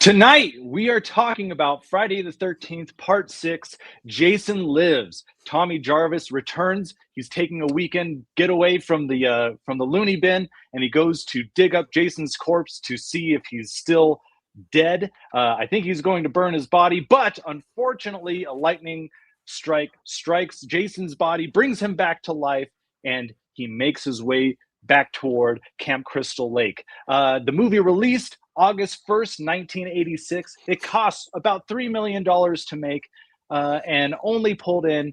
Tonight, we are talking about Friday the 13th, Part 6, Jason Lives. Tommy Jarvis returns. He's taking a weekend getaway from the loony bin, and he goes to dig up Jason's corpse to see if he's still dead. I think he's going to burn his body, but unfortunately, a lightning strike strikes Jason's body, brings him back to life, and he makes his way back toward Camp Crystal Lake. The movie released August 1st, 1986. It costs about $3 million to make and only pulled in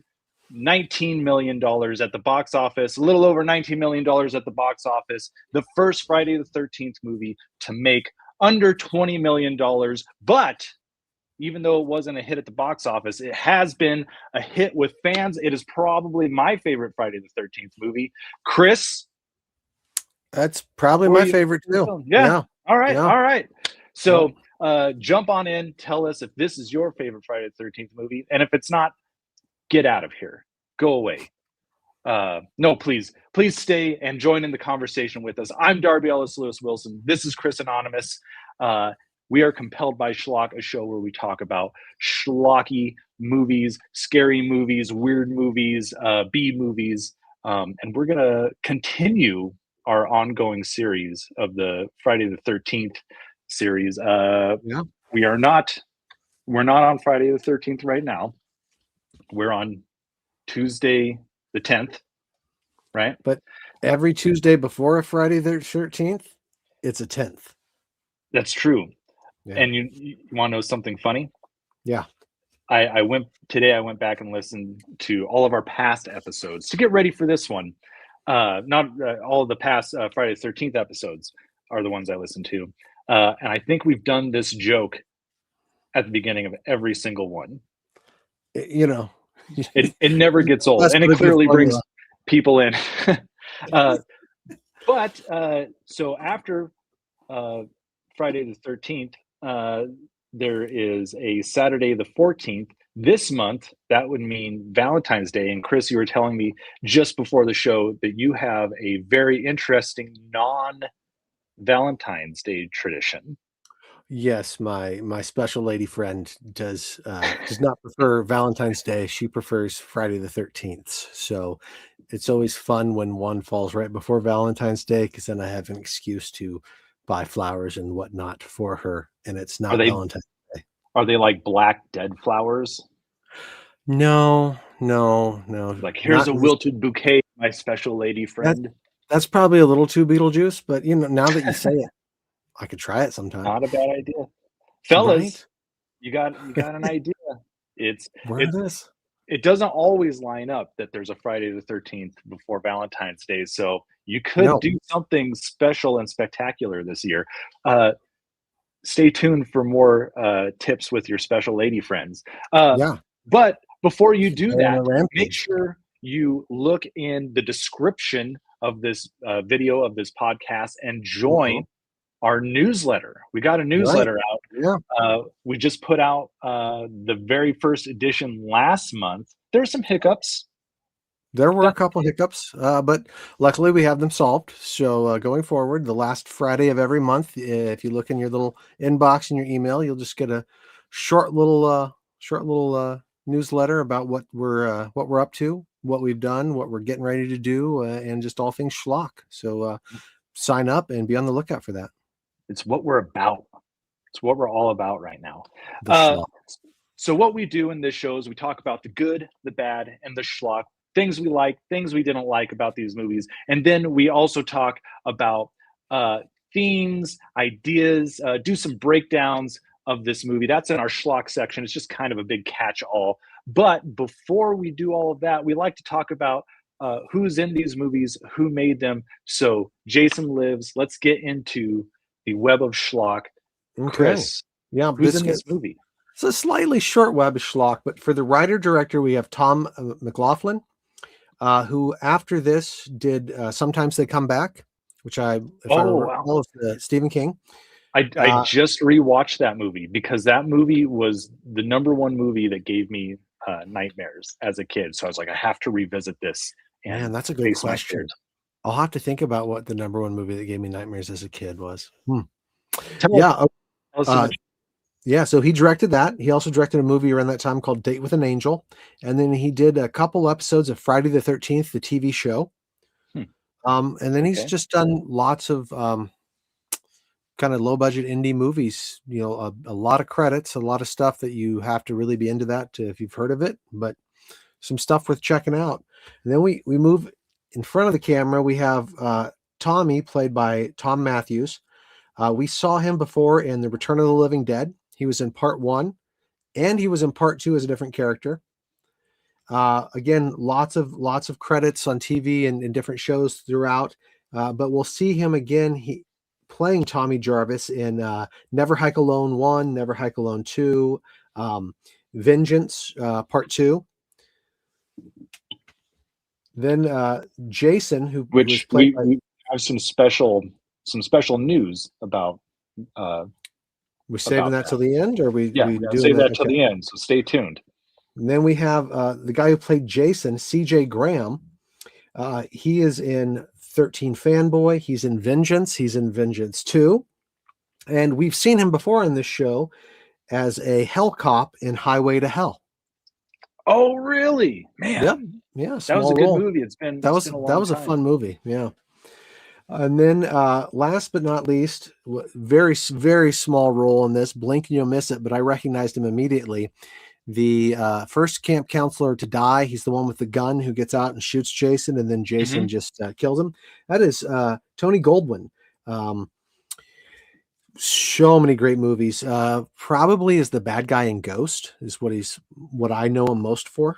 $19 million at the box office, a little over $19 million at the box office. The first Friday the 13th movie to make under $20 million. But even though it wasn't a hit at the box office, it has been a hit with fans. It is probably my favorite Friday the 13th movie. Chris? That's probably my favorite too. Yeah. All right. Yeah. All right. So jump on in. Tell us if this is your favorite Friday the 13th movie. And if it's not, get out of here. Go away. No, please stay and join in the conversation with us. I'm Darby Ellis Lewis Wilson. This is Chris Anonymous. We are Compelled by Schlock, a show where we talk about schlocky movies, scary movies, weird movies, B movies. And we're going to continue our ongoing series of the Friday the 13th series. We're not on Friday the 13th right now. We're on Tuesday the 10th, right? But every Tuesday before a Friday the 13th, it's a 10th. That's true. Yeah. And you want to know something funny? Yeah. I went back and listened to all of our past episodes to get ready for this one. Not all of the past Friday the 13th episodes are the ones I listened to. And I think we've done this joke at the beginning of every single one. You know, it never gets old, and it clearly brings people in. But so after Friday the 13th, there is a Saturday the 14th. This month, that would mean Valentine's Day. And Chris, you were telling me just before the show that you have a very interesting non-Valentine's Day tradition. Yes, my special lady friend does not prefer Valentine's Day. She prefers Friday the 13th. So it's always fun when one falls right before Valentine's Day, because then I have an excuse to buy flowers and whatnot for her, and it's not Valentine's Day. Are they like black dead flowers? No. Like, here's a wilted bouquet, my special lady friend. That's probably a little too Beetlejuice, but now that you say it, I could try it sometime. Not a bad idea. Fellas, right? you got an idea. It doesn't always line up that there's a Friday the 13th before Valentine's Day, so you could do something special and spectacular this year. Stay tuned for more tips with your special lady friends. But before you do that, make sure you look in the description of this video of this podcast and join our newsletter. We got a newsletter out. Yeah. We just put out the very first edition last month. There's some hiccups. There were a couple hiccups, but luckily we have them solved. So going forward, the last Friday of every month, if you look in your little inbox in your email, you'll just get a short little newsletter about what we're up to, what we've done, what we're getting ready to do, and just all things schlock. So sign up and be on the lookout for that. It's what we're about. It's what we're all about right now. So what we do in this show is we talk about the good, the bad, and the schlock. Things we like, things we didn't like about these movies. And then we also talk about themes, ideas, do some breakdowns of this movie. That's in our schlock section. It's just kind of a big catch-all. But before we do all of that, we like to talk about who's in these movies, who made them. So Jason Lives. Let's get into the web of schlock. Okay. Chris, who's in this movie? It's a slightly short web of schlock, but for the writer-director, we have Tom McLoughlin, who after this did Sometimes They Come Back, which I remember, Stephen King. I just rewatched that movie because that movie was the number one movie that gave me nightmares as a kid. So I was like, I have to revisit this. Man, that's a good question. I'll have to think about what the number one movie that gave me nightmares as a kid was. Yeah, so he directed that. He also directed a movie around that time called Date with an Angel. And then he did a couple episodes of Friday the 13th, the TV show. Hmm. And then he's Okay. just done lots of kind of low budget indie movies, a lot of credits, a lot of stuff that you have to really be into that if you've heard of it, but some stuff worth checking out. And then we move in front of the camera. We have Tommy, played by Tom Matthews. We saw him before in The Return of the Living Dead. He was in part 1 and he was in part 2 as a different character. Again, lots of credits on TV and different shows throughout. But we'll see him again. Playing Tommy Jarvis in Never Hike Alone 1, Never Hike Alone 2, Vengeance Part 2. Then Jason, who Which was played we have some special news about. We're saving that till the end, or we doing save that till the end. So stay tuned. And then we have the guy who played Jason, C.J. Graham. He is in 13 Fanboy. He's in Vengeance. He's in Vengeance 2. And we've seen him before in this show as a hell cop in Highway to Hell. Oh, really? Man. Yep. Yeah. That was a good movie. That was a fun movie. Yeah. And then last but not least, very, very small role in this. Blink and you'll miss it, but I recognized him immediately. The first camp counselor to die. He's the one with the gun who gets out and shoots Jason, and then Jason just kills him. That is Tony Goldwyn. So many great movies. Probably is the bad guy in Ghost is what I know him most for.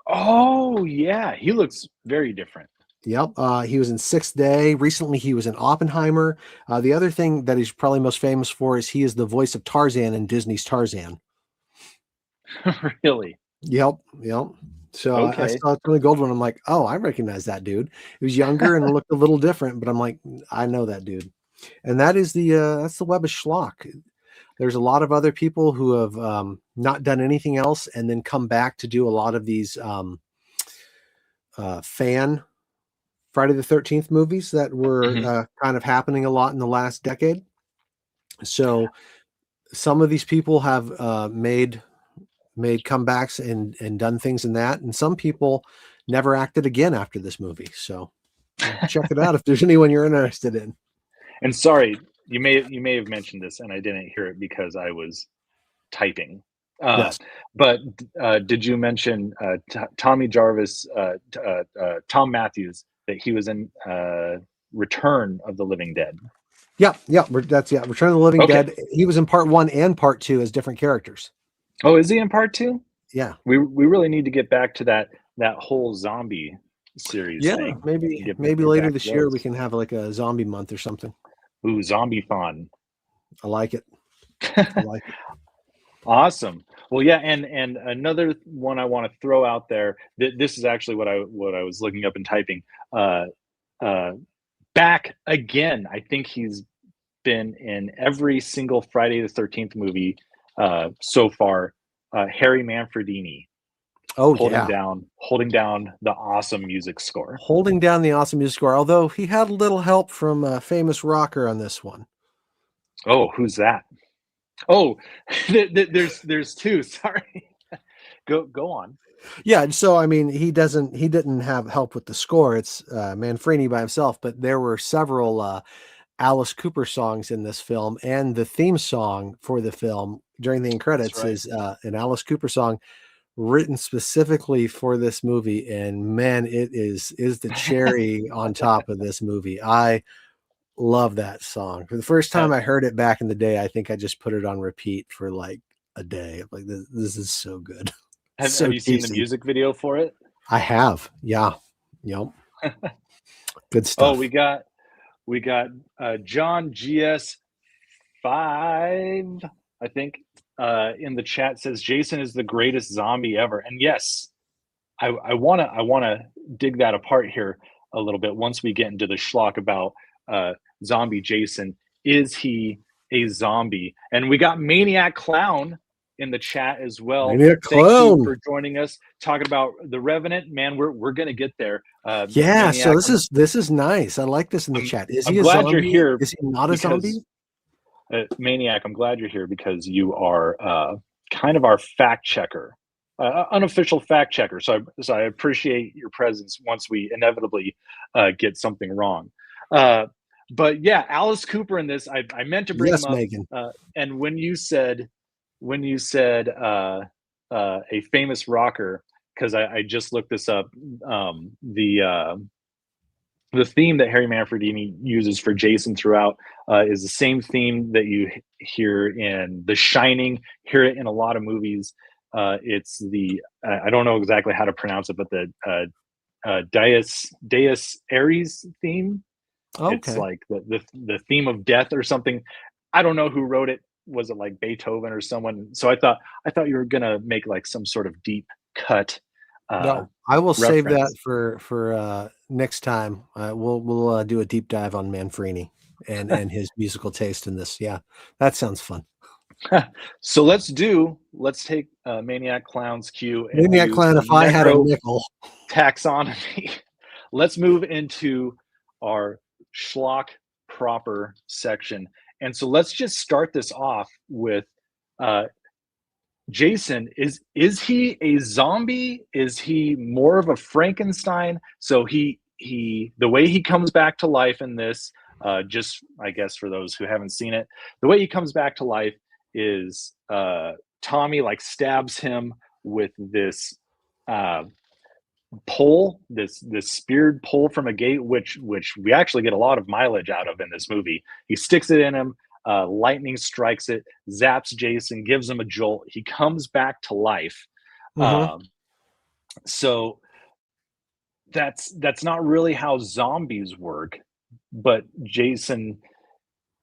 Oh yeah, he looks very different. Yep. He was in Sixth Day. Recently, he was in Oppenheimer. The other thing that he's probably most famous for is he is the voice of Tarzan in Disney's Tarzan. Really? Yep. So I saw Tony Goldwyn. I'm like, oh, I recognize that dude. He was younger and looked a little different, but I'm like, I know that dude. And that is that's the web of Schlock. There's a lot of other people who have not done anything else and then come back to do a lot of these fan Friday the 13th movies that were kind of happening a lot in the last decade. So some of these people have made comebacks and done things in that, and some people never acted again after this movie. So check it out if there's anyone you're interested in. And sorry, you may have mentioned this and I didn't hear it because I was typing. Yes. But did you mention Tommy Jarvis, Tom Matthews, that he was in Return of the Living Dead? Yeah. Return of the Living Dead. He was in part 1 and part 2 as different characters. Oh, is he in part 2? Yeah. We really need to get back to that whole zombie series. Yeah, thing. maybe later this year we can have like a zombie month or something. Ooh, zombie fun. I like it. I like it. Awesome. Well, yeah, and another one I want to throw out there. This is actually what I was looking up and typing. Back again. I think he's been in every single Friday the 13th movie so far. Harry Manfredini. Oh, holding down the awesome music score. Holding down the awesome music score. Although he had a little help from a famous rocker on this one. Oh, who's that? Oh, there's two. Sorry. Go on. Yeah, so I mean, he didn't have help with the score. It's Manfredini by himself, but there were several Alice Cooper songs in this film, and the theme song for the film during the end credits is an Alice Cooper song written specifically for this movie, and man, it is the cherry on top of this movie. I love that song. For the first time I heard it back in the day, I think I just put it on repeat for like a day. Like this is so good. Have you seen the music video for it? I have. Yeah. Yep. Good stuff. Oh, we got John GS5, I think, in the chat says Jason is the greatest zombie ever. And yes, I wanna dig that apart here a little bit once we get into the schlock about zombie Jason. Is he a zombie? And we got Maniac Clown in the chat as well. Maniac Thank Clown. you for joining us, talking about The Revenant. Man, we're gonna get there. Yeah, so this is nice. I like this in the chat. Is he a glad zombie? you're here. Is he not a zombie? Maniac, I'm glad you're here because you are kind of our fact checker, unofficial fact checker. So I appreciate your presence once we inevitably get something wrong. But yeah, Alice Cooper in this, I meant to bring him Yes, up, Megan. and when you said a famous rocker, because I just looked this up, the theme that Harry Manfredini uses for Jason throughout is the same theme that you hear in The Shining, hear it in a lot of movies. It's the I don't know exactly how to pronounce it, but the Deus Ares theme. It's Okay. like the theme of death or something. I don't know who wrote it. Was it like Beethoven or someone? So I thought you were gonna make like some sort of deep cut uh, No, I will save that reference. for next time. We'll do a deep dive on Manfrini and his musical taste in this. Yeah, that sounds fun. So let's take Maniac Clown's cue and Maniac do Clan, if some I had a necro nickel. taxonomy. Let's move into our schlock proper section. And so let's just start this off with uh, Jason. Is he a zombie? Is he more of a Frankenstein? So he the way he comes back to life in this, just I guess for those who haven't seen it, the way he comes back to life is Tommy like stabs him with this uh, pole, this speared pole from a gate, which we actually get a lot of mileage out of in this movie. He sticks it in him. Lightning strikes it, zaps Jason, gives him a jolt. He comes back to life. Hmm. Um, so that's not really how zombies work, but Jason,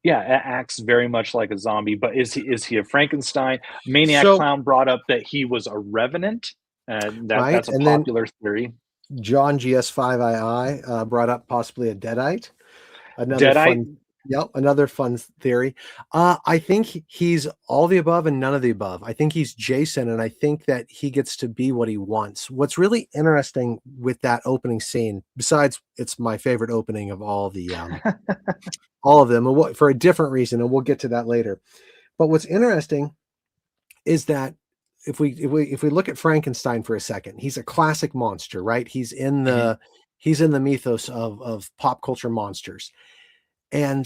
yeah, acts very much like a zombie. But is he a Frankenstein? Maniac So, Clown brought up that he was a revenant, and right, that's a and then popular theory. John GS5II brought up possibly a deadite. Another Deadite. fun, yep, another fun theory. I think he's all the above and none of the above. I think he's Jason, and I think that he gets to be what he wants. What's really interesting with that opening scene, besides it's my favorite opening of all of them, and for a different reason, and we'll get to that later. But what's interesting is that if we look at Frankenstein for a second, he's a classic monster, right? Mhm, He's in the mythos of pop culture monsters, and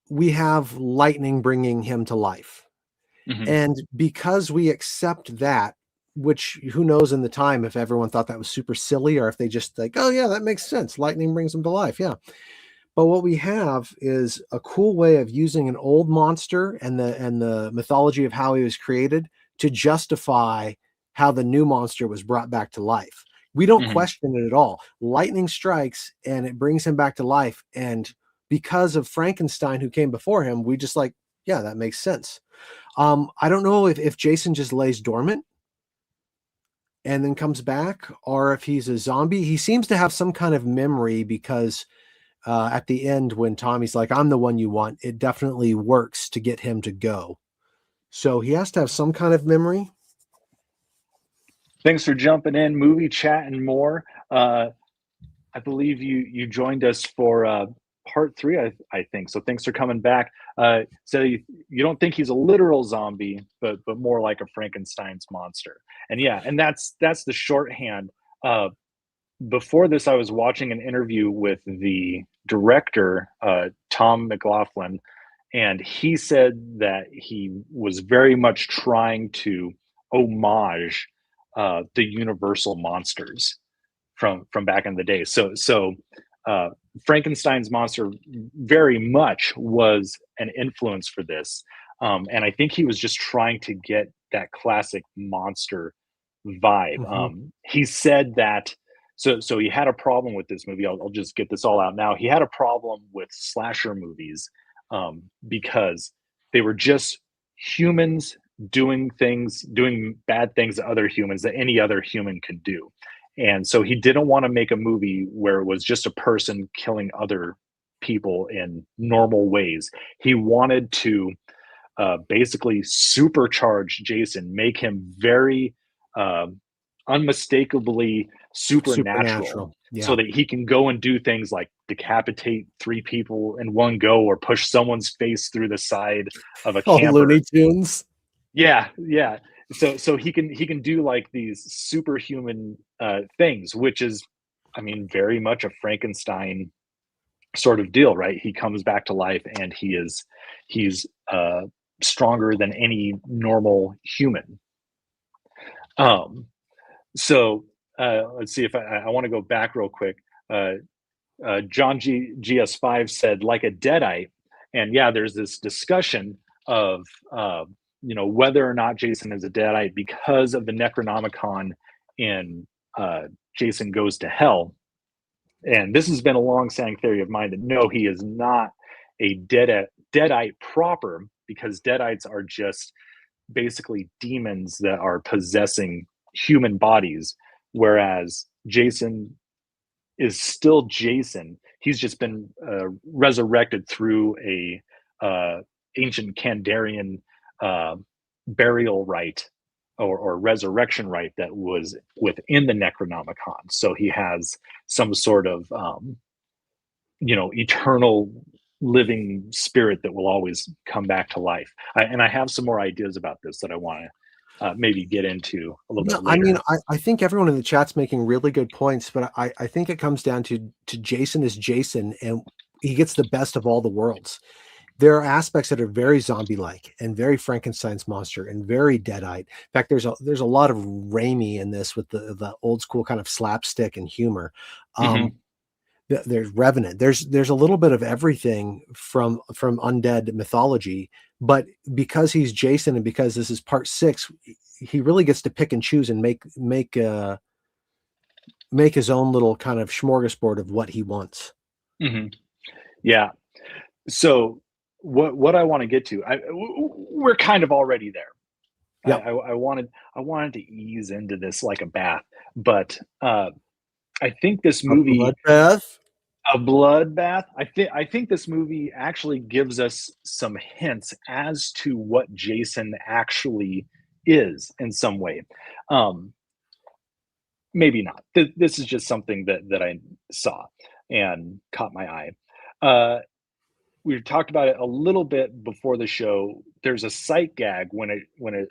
we have lightning bringing him to life. mhm. And because we accept that, which who knows in the time if everyone thought that was super silly or if they just like, oh yeah, that makes sense. Lightning brings him to life. Yeah. But what we have is a cool way of using an old monster and the mythology of how he was created to justify how the new monster was brought back to life. We don't Mhm. question it at all. Lightning strikes and it brings him back to life. And because of Frankenstein who came before him, we just like, yeah, that makes sense. I don't know if Jason just lays dormant and then comes back, or if he's a zombie. He seems to have some kind of memory because at the end when Tommy's like, I'm the one you want, it definitely works to get him to go. So he has to have some kind of memory. Thanks for jumping in, movie chat and more. I believe you joined us for part three, I think. So thanks for coming back. So you don't think he's a literal zombie, but more like a Frankenstein's monster. And yeah, and that's the shorthand. Uh, Before this, I was watching an interview with the director, Tom McLoughlin, and he said that he was very much trying to homage the Universal monsters from back in the day. Uh, Frankenstein's monster very much was an influence for this, and I think he was just trying to get that classic monster vibe. Mm-hmm. He said that so he had a problem with this movie. I'll just get this all out now. He had a problem with slasher movies because they were just humans doing bad things to other humans that any other human could do. And so he didn't want to make a movie where it was just a person killing other people in normal ways. He wanted to basically supercharge Jason, make him very uh, unmistakably supernatural Supernatural. so Yeah. that he can go and do things like decapitate 3 people in one go or push someone's face through the side of a Oh, camper. Looney Tunes. Yeah. So he can do like these superhuman things, which is, I mean, very much a Frankenstein sort of deal, right? He comes back to life and he's stronger than any normal human. So let's see if I want to go back real quick. John GS5 said, like a deadite. And yeah, there's this discussion of, whether or not Jason is a deadite because of the Necronomicon in Jason Goes to Hell. And this has been a long-standing theory of mine that no, he is not a deadite proper, because deadites are just basically demons that are possessing human bodies, whereas Jason is still Jason. He's just been resurrected through a ancient Kandarian burial rite or resurrection rite that was within the Necronomicon. So he has some sort of eternal living spirit that will always come back to life. And I have some more ideas about this that I want to maybe get into a little bit later. I mean, I think everyone in the chat's making really good points, but I think it comes down to Jason is Jason, and he gets the best of all the worlds. There are aspects that are very zombie-like and very Frankenstein's monster and very deadite. In fact, there's a lot of Raimi in this with the old school kind of slapstick and humor. There's Revenant. There's a little bit of everything from undead mythology, but because he's Jason and because this is part 6, he really gets to pick and choose and make his own little kind of smorgasbord of what he wants. Yeah. So what I want to get to, we're kind of already there. Yep. I wanted to ease into this like a bath, but I think this movie, a bloodbath. I think this movie actually gives us some hints as to what Jason actually is in some way. Maybe not. This is just something that I saw and caught my eye. We talked about it a little bit before the show. There's a sight gag when it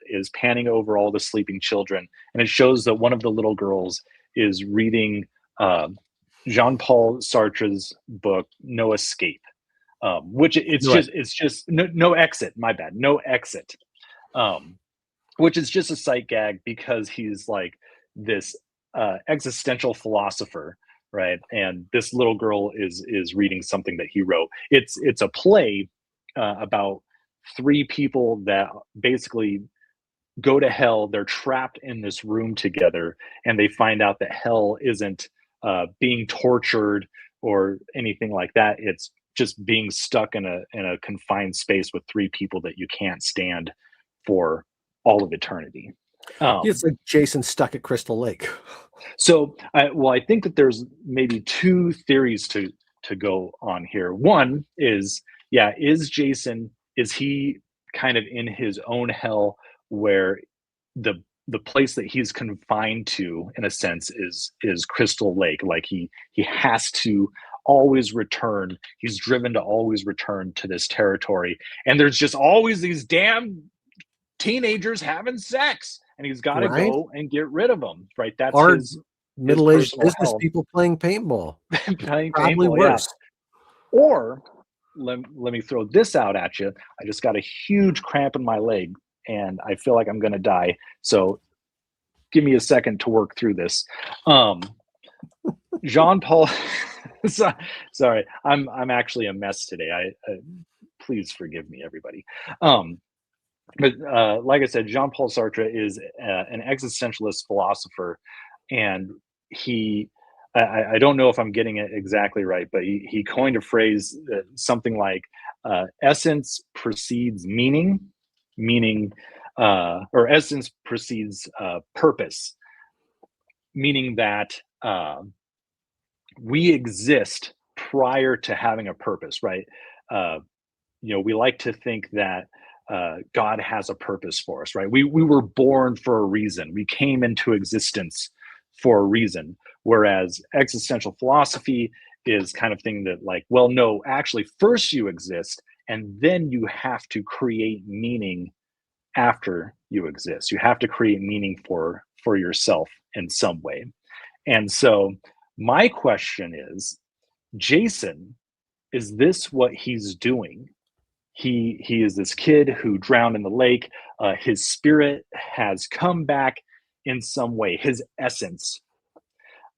is panning over all the sleeping children, and it shows that one of the little girls is reading Jean-Paul Sartre's book No Escape, which it's just no exit. My bad, no exit. Which is just a sight gag because he's like this existential philosopher. Right, and this little girl is reading something that he wrote. It's a play about 3 people that basically go to hell. They're trapped in this room together, and they find out that hell isn't being tortured or anything like that. It's just being stuck in a confined space with 3 people that you can't stand for all of eternity. It's like Jason stuck at Crystal Lake. So, I think that there's maybe 2 theories to go on here. One is, is Jason, is he kind of in his own hell where the place that he's confined to, in a sense, is Crystal Lake? Like he has to always return. He's driven to always return to this territory, and there's just always these damn teenagers having sex. And he's got to go and get rid of them, right? That's his middle-aged business people playing paintball. Playing probably paintball, worse. Yeah. Or let me throw this out at you. I just got a huge cramp in my leg, and I feel like I'm going to die. So give me a second to work through this. Jean-Paul, sorry, I'm actually a mess today. I please forgive me, everybody. But like I said, Jean-Paul Sartre is an existentialist philosopher, and I don't know if I'm getting it exactly right, but he coined a phrase something like essence precedes meaning, or essence precedes purpose, meaning that we exist prior to having a purpose, right? We like to think that God has a purpose for us, right? We were born for a reason. We came into existence for a reason. Whereas existential philosophy is kind of thing that like, well, no, actually first you exist and then you have to create meaning after you exist. You have to create meaning for yourself in some way. And so my question is, Jason, is this what he's doing? He is this kid who drowned in the lake. His spirit has come back in some way, his essence,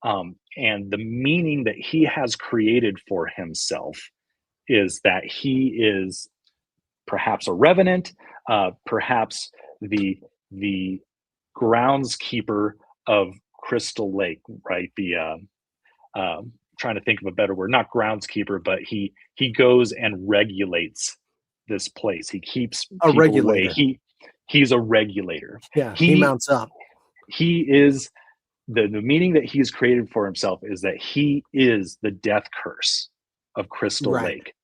and the meaning that he has created for himself is that he is perhaps a revenant, perhaps the groundskeeper of Crystal Lake, right? Trying to think of a better word, not groundskeeper, but he goes and regulates this place. He keeps A people away. regulator. He's a regulator. Yeah, he mounts up. He is the meaning that he's created for himself is that he is the death curse of Crystal Right. Lake.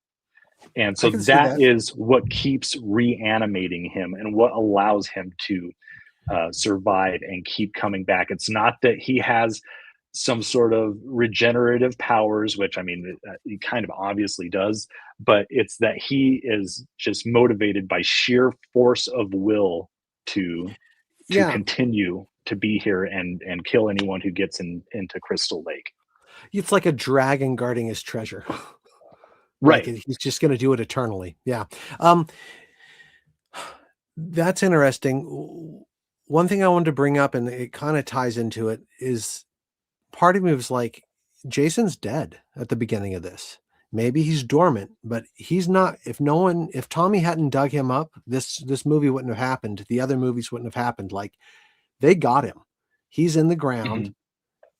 And so that is what keeps reanimating him and what allows him to survive and keep coming back. It's not that he has some sort of regenerative powers, which I mean, he kind of obviously does, but it's that he is just motivated by sheer force of will to continue to be here and kill anyone who gets into Crystal Lake. It's like a dragon guarding his treasure. Right. Like he's just going to do it eternally. Yeah. That's interesting. One thing I wanted to bring up, and it kind of ties into it, is part of me was like, Jason's dead at the beginning of this. Maybe he's dormant, but he's not. If Tommy hadn't dug him up, this movie wouldn't have happened. The other movies wouldn't have happened. Like, they got him. He's in the ground,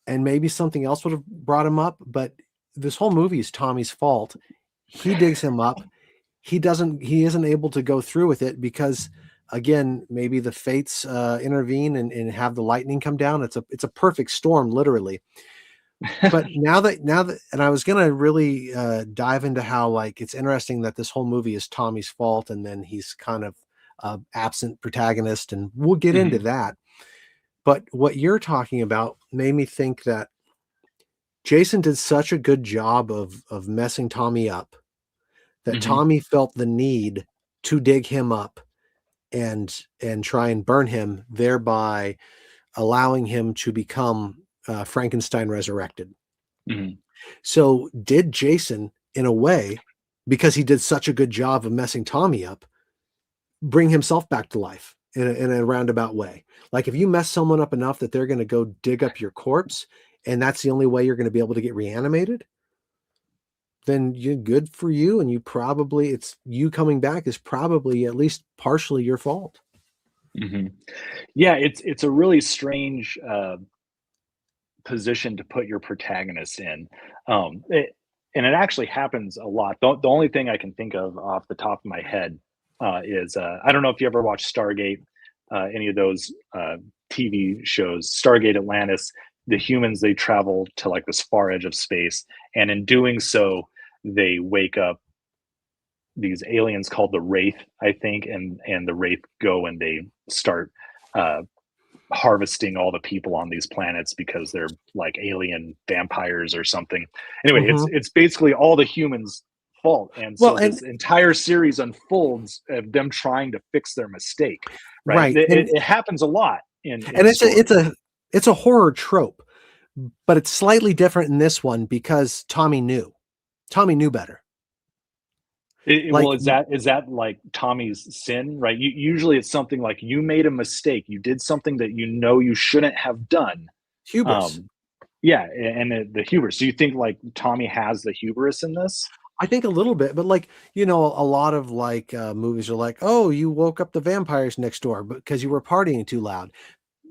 and maybe something else would have brought him up. But this whole movie is Tommy's fault. He digs him up. He isn't able to go through with it because, again, maybe the fates intervene and have the lightning come down. It's a perfect storm, literally. But now that, and I was going to really dive into how, like, it's interesting that this whole movie is Tommy's fault, and then he's kind of absent protagonist, and we'll get into that. But what you're talking about made me think that Jason did such a good job of messing Tommy up that Tommy felt the need to dig him up and try and burn him, thereby allowing him to become Frankenstein resurrected. So did Jason, in a way, because he did such a good job of messing Tommy up, bring himself back to life in a roundabout way? Like, if you mess someone up enough that they're going to go dig up your corpse, and that's the only way you're going to be able to get reanimated, then you're good for you. And it's you coming back is probably at least partially your fault. Yeah, it's a really strange position to put your protagonist in. And it actually happens a lot. The only thing I can think of off the top of my head is I don't know if you ever watched Stargate, any of those TV shows. Stargate Atlantis, the humans, they travel to like this far edge of space, and in doing so they wake up these aliens called the Wraith, I think, and the Wraith go and they start harvesting all the people on these planets because they're like alien vampires or something. Anyway, it's basically all the humans' fault, and so this entire series unfolds of them trying to fix their mistake. Right. It happens a lot in it's a horror trope, but it's slightly different in this one because Tommy knew better. Well, is that like Tommy's sin, right? Usually it's something like you made a mistake, you did something that you shouldn't have done. Hubris. Yeah, and the hubris. Do you think like Tommy has the hubris in this? I think a little bit, but like, a lot of like movies are like, oh, you woke up the vampires next door because you were partying too loud,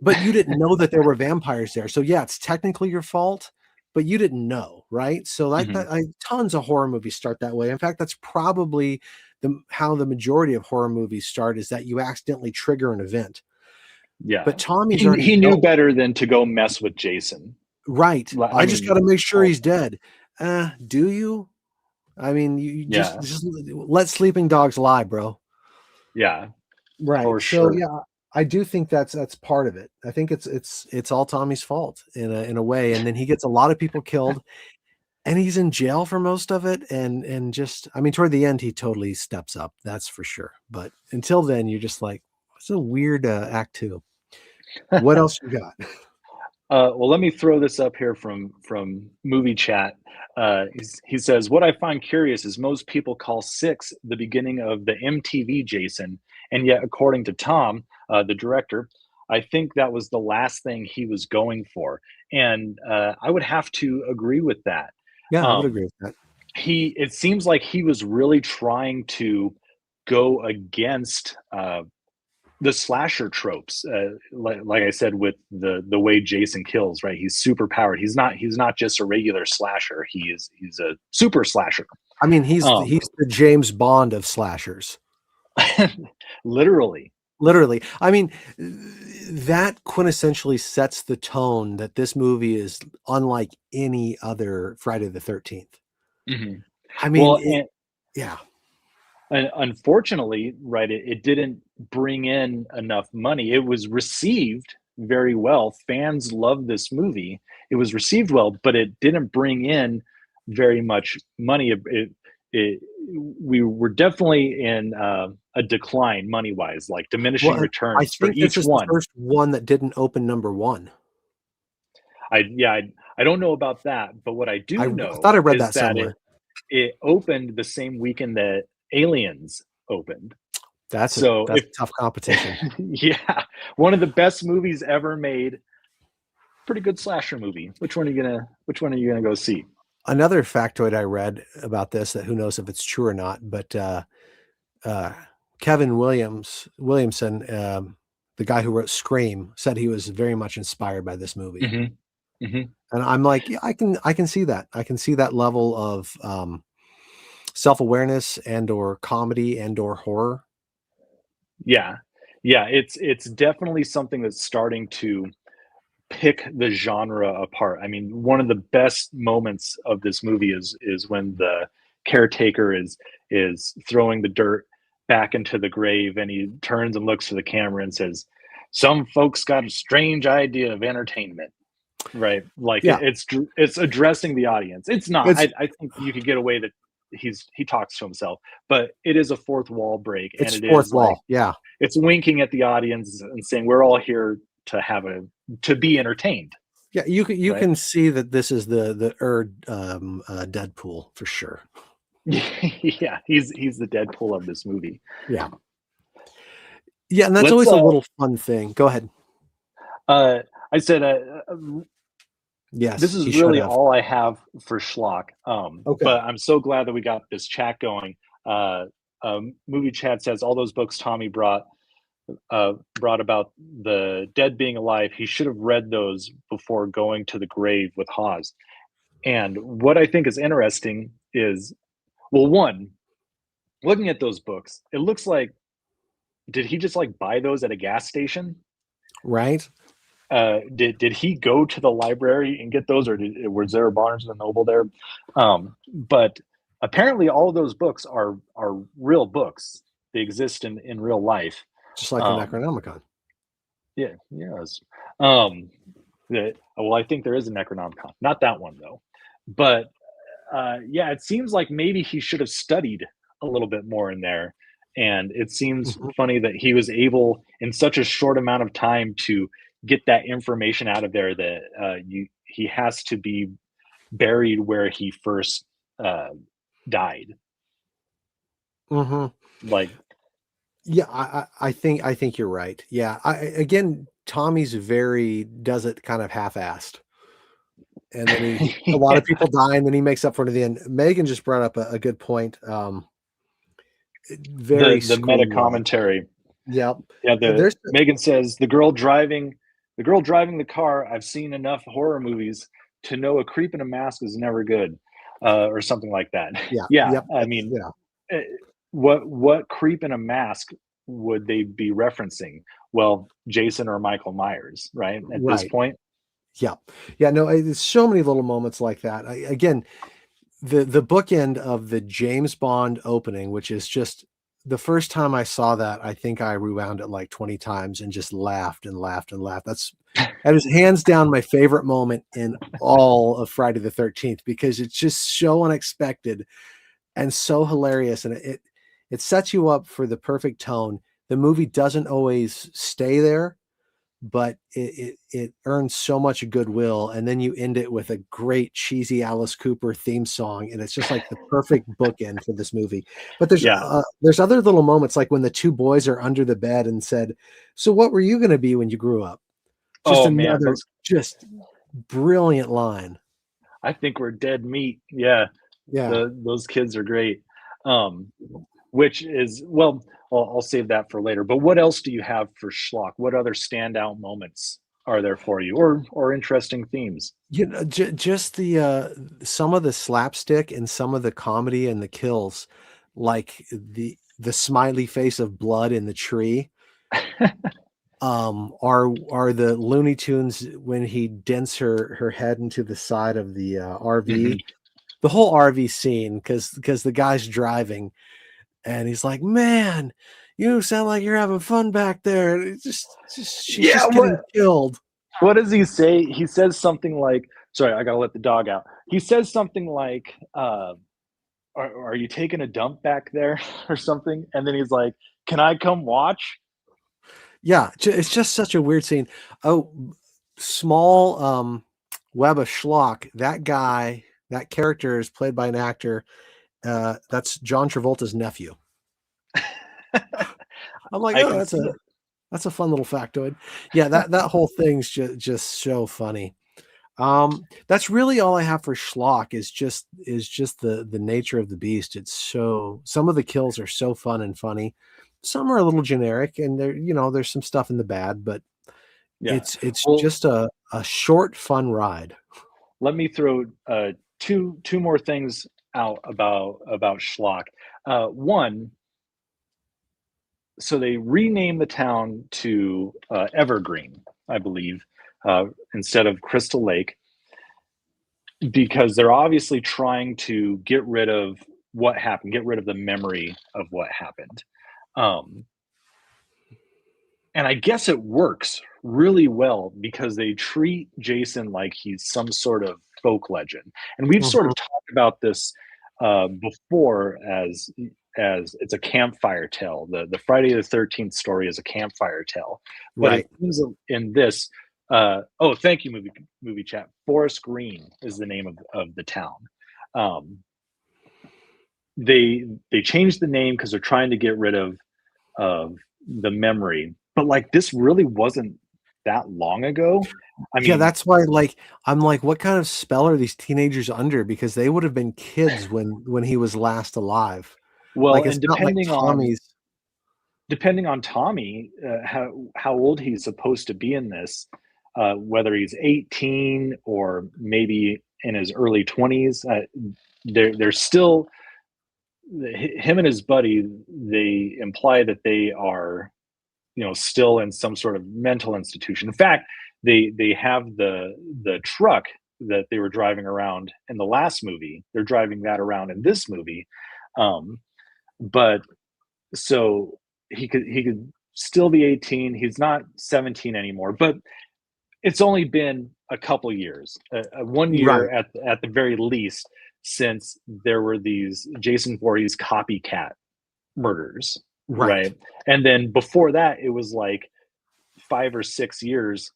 but you didn't know that there were vampires there. So yeah, it's technically your fault, but you didn't know, right? So tons of horror movies start that way. In fact, that's probably how the majority of horror movies start, is that you accidentally trigger an event. Yeah, but Tommy's he knew better than to go mess with Jason. Right. I just got to make sure he's dead. Do you? I mean, you just let sleeping dogs lie, bro. Yeah, right. For sure. So yeah, I do think that's part of it. I think it's all Tommy's fault in a way, and then he gets a lot of people killed. and he's in jail for most of it, and just, I mean, toward the end he totally steps up, that's for sure. But until then, you're just like, it's a weird act two. What else you got? Well, let me throw this up here from movie chat. He says, "What I find curious is most people call six the beginning of the MTV Jason, and yet, according to Tom, the director, I think that was the last thing he was going for." And I would have to agree with that. Yeah, I would Um, agree with that. it seems like he was really trying to go against the slasher tropes, like I said, with the way Jason kills, right? He's super powered. He's not just a regular slasher. He's a super slasher. I mean, he's Um, the James Bond of slashers. literally. Literally. I mean, that quintessentially sets the tone that this movie is unlike any other Friday the 13th. Mhm. I mean, Well, yeah. and unfortunately, right, it didn't bring in enough money. It was received very well. Fans loved this movie. It was received well, but it didn't bring in very much money. It we were definitely in a decline money wise, like diminishing Well, I returns for think this each is the one. first one that didn't open number one. I don't know about that, but what I I do thought know I read is that that somewhere. it opened the same weekend that Aliens opened. That's So if tough competition. yeah, one of the best movies ever made, pretty good slasher movie. Which one are you gonna go see? Another factoid I read about this, that who knows if it's true or not, but uh, Kevin Williamson, the guy who wrote Scream, said he was very much inspired by this movie. Hmm. Hmm. And I'm like, yeah, I can see that. I can see that level of self-awareness and or comedy and or horror. Yeah, yeah, it's definitely something that's starting to pick the genre apart. I mean, one of the best moments of this movie is when the caretaker is throwing the dirt back into the grave, and he turns and looks to the camera and says, "Some folks got a strange idea of entertainment." Right, like Yeah, it's addressing the audience. It's not. it's I think you could get away that he talks to himself, but it is a fourth wall break, and it's it fourth is like wall. Yeah, it's winking at the audience and saying we're all here to be entertained, yeah. You right? can see that this is the Deadpool for sure. Yeah, he's the Deadpool of this movie. Yeah, yeah, and that's Let's always a little fun thing. Go ahead. uh I said this Yes, is he should really have. all I have for Schlock. Okay. But I'm so glad that we got this chat going. Uh, Movie chat says all those books Tommy brought about the dead being alive. He should have read those before going to the grave with Hawes. And what I think is interesting is, well, one, looking at those books, it looks like did he just like buy those at a gas station? Right. Did he go to the library and get those, or was there a Barnes and Noble there? But apparently, all of those books are real books. They exist in real life. Just like the Um, Necronomicon. yeah, yes. Um, well, I think there is a Necronomicon, not that one though. But yeah, it seems like maybe he should have studied a little bit more in there. And it seems Mhm. funny that he was able, in such a short amount of time, to get that information out of there that he has to be buried where he first uh, died. Mhm. Like, Yeah, I think you're right. Yeah, again, Tommy's very does it kind of half-assed, and then a lot yeah, of people die, and then he makes up for it at the end. Megan just brought up a good point. Very the meta Scream-like. commentary. Yep. Yeah, the There's Megan says the girl driving the car. I've seen enough horror movies to know a creep in a mask is never good, or something like that. yeah, Yeah, yep. I That's mean, yeah. eh, what creep in a mask would they be referencing? Well, Jason or Michael Myers, right? At this Right. point. Yeah. Yeah. No, there's so many little moments like that. Again, the bookend of the James Bond opening, which is just the first time I saw that, I think I rewound it like 20 times and just laughed and laughed and laughed. That's That is hands down my favorite moment in all of Friday the 13th because it's just so unexpected and so hilarious, and it sets you up for the perfect tone. The movie doesn't always stay there, but it earns so much goodwill, and then you end it with a great cheesy Alice Cooper theme song, and it's just like the perfect bookend for this movie. But Yeah. there's other little moments, like when the two boys are under the bed and said, "So what were you going to be when you grew up?" Just Oh man, another just brilliant line. I think we're dead meat. Yeah, Yeah. those kids are great. Um, which is well, I'll save that for later. But what else do you have for Schlock? What other standout moments are there for you, or interesting themes? You know, just the some of the slapstick and some of the comedy and the kills, like the smiley face of blood in the tree, are the Looney Tunes when he dents her head into the side of the RV. Mhm. The whole RV scene, because the guy's driving and he's like, "Man, you sound like you're having fun back there." And it's just she's Yeah. just getting killed. What does he say? He says something like, "Sorry, I gotta let the dog out." He says something like, are you taking a dump back there or something?" And then he's like, "Can I come watch?" Yeah, it's just such a weird scene. Oh, small web of schlock. That guy, that character is played by an actor. That's John Travolta's nephew. I'm like, I oh, can see it. that's a fun little factoid. Yeah, that whole thing's just so funny. That's really all I have for schlock is just the nature of the beast. It's so some of the kills are so fun and funny. Some are a little generic, and there's some stuff in the bad, but Yeah. it's Well, just a short, fun ride. let me throw two more things out about Schlock. One, so they renamed the town to Evergreen, I believe, instead of Crystal Lake, because they're obviously trying to get rid of what happened, get rid of the memory of what happened. Um, and I guess it works really well because they treat Jason like he's some sort of folk legend. And we've sort Mhm. of talked about this before as it's a campfire tale. The Friday the 13th story is a campfire tale, but it Right. seems in this. Oh, thank you, movie chat. Forest Green is the name of the town. Um, they changed the name because they're trying to get rid of the memory. But like this really wasn't that long ago. I Yeah, mean, that's why, like, I'm like, what kind of spell are these teenagers under? Because they would have been kids when he was last alive. well, Like, it's and not like Tommy's. depending on Tommy, how old he's supposed to be in this, whether he's 18 or maybe in his early 20s, they're still him and his buddy. They imply that they are still in some sort of mental institution. In fact, they have the truck that they were driving around in the last movie. They're driving that around in this movie, um, but so he could still be 18. He's not 17 anymore, but it's only been a couple years, 1 year Right, at the very least, since there were these Jason Voorhees copycat murders, right. right? And then before that, it was like 5 or 6 years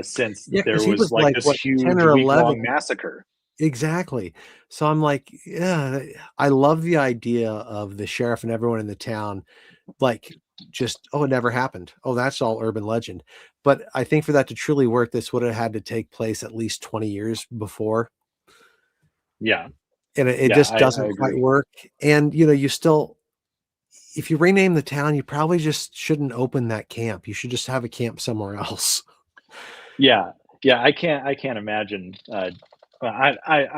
since Yeah, there because he was was like like, this what, 10 huge or week 11. long massacre. Exactly. So I'm like, yeah, I love the idea of the sheriff and everyone in the town, like, just, oh, it never happened. Oh, that's all urban legend. But I think for that to truly work, this would have had to take place at least 20 years before. Yeah, And it yeah, just I doesn't quite agree. work. And, you still, if you rename the town, you probably just shouldn't open that camp. You should just have a camp somewhere else. Yeah, yeah, I can't imagine. I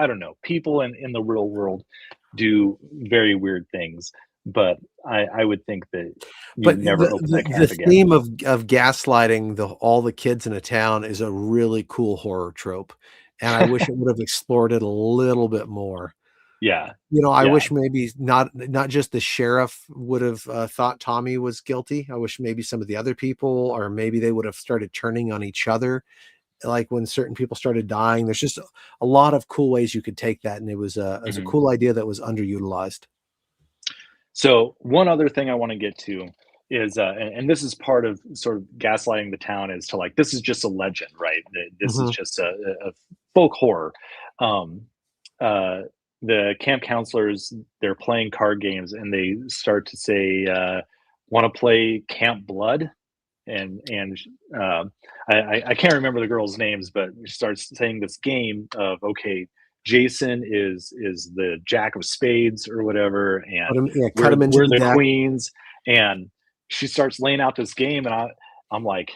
don't know. People in the real world do very weird things, but I would think that you'd But never open that the camp again. theme of gaslighting all the kids in a town is a really cool horror trope, and I wish it would have explored it a little bit more. Yeah. I Yeah. wish maybe not just the sheriff would have thought Tommy was guilty. I wish maybe some of the other people, or maybe they would have started turning on each other. Like when certain people started dying, there's just a lot of cool ways you could take that. And it was a Mhm. cool idea that was underutilized. So one other thing I want to get to is, and this is part of sort of gaslighting the town, is to like, this is just a legend, right? This is Hmm. just a folk horror. Um, uh, the camp counselors, they're playing card games and they start to say, want to play Camp Blood? And I can't remember the girls' names, but she starts saying this game of, okay, Jason is the Jack of Spades or whatever, and Yeah, cut we're him into we're the the deck. queens, and she starts laying out this game, and I'm like,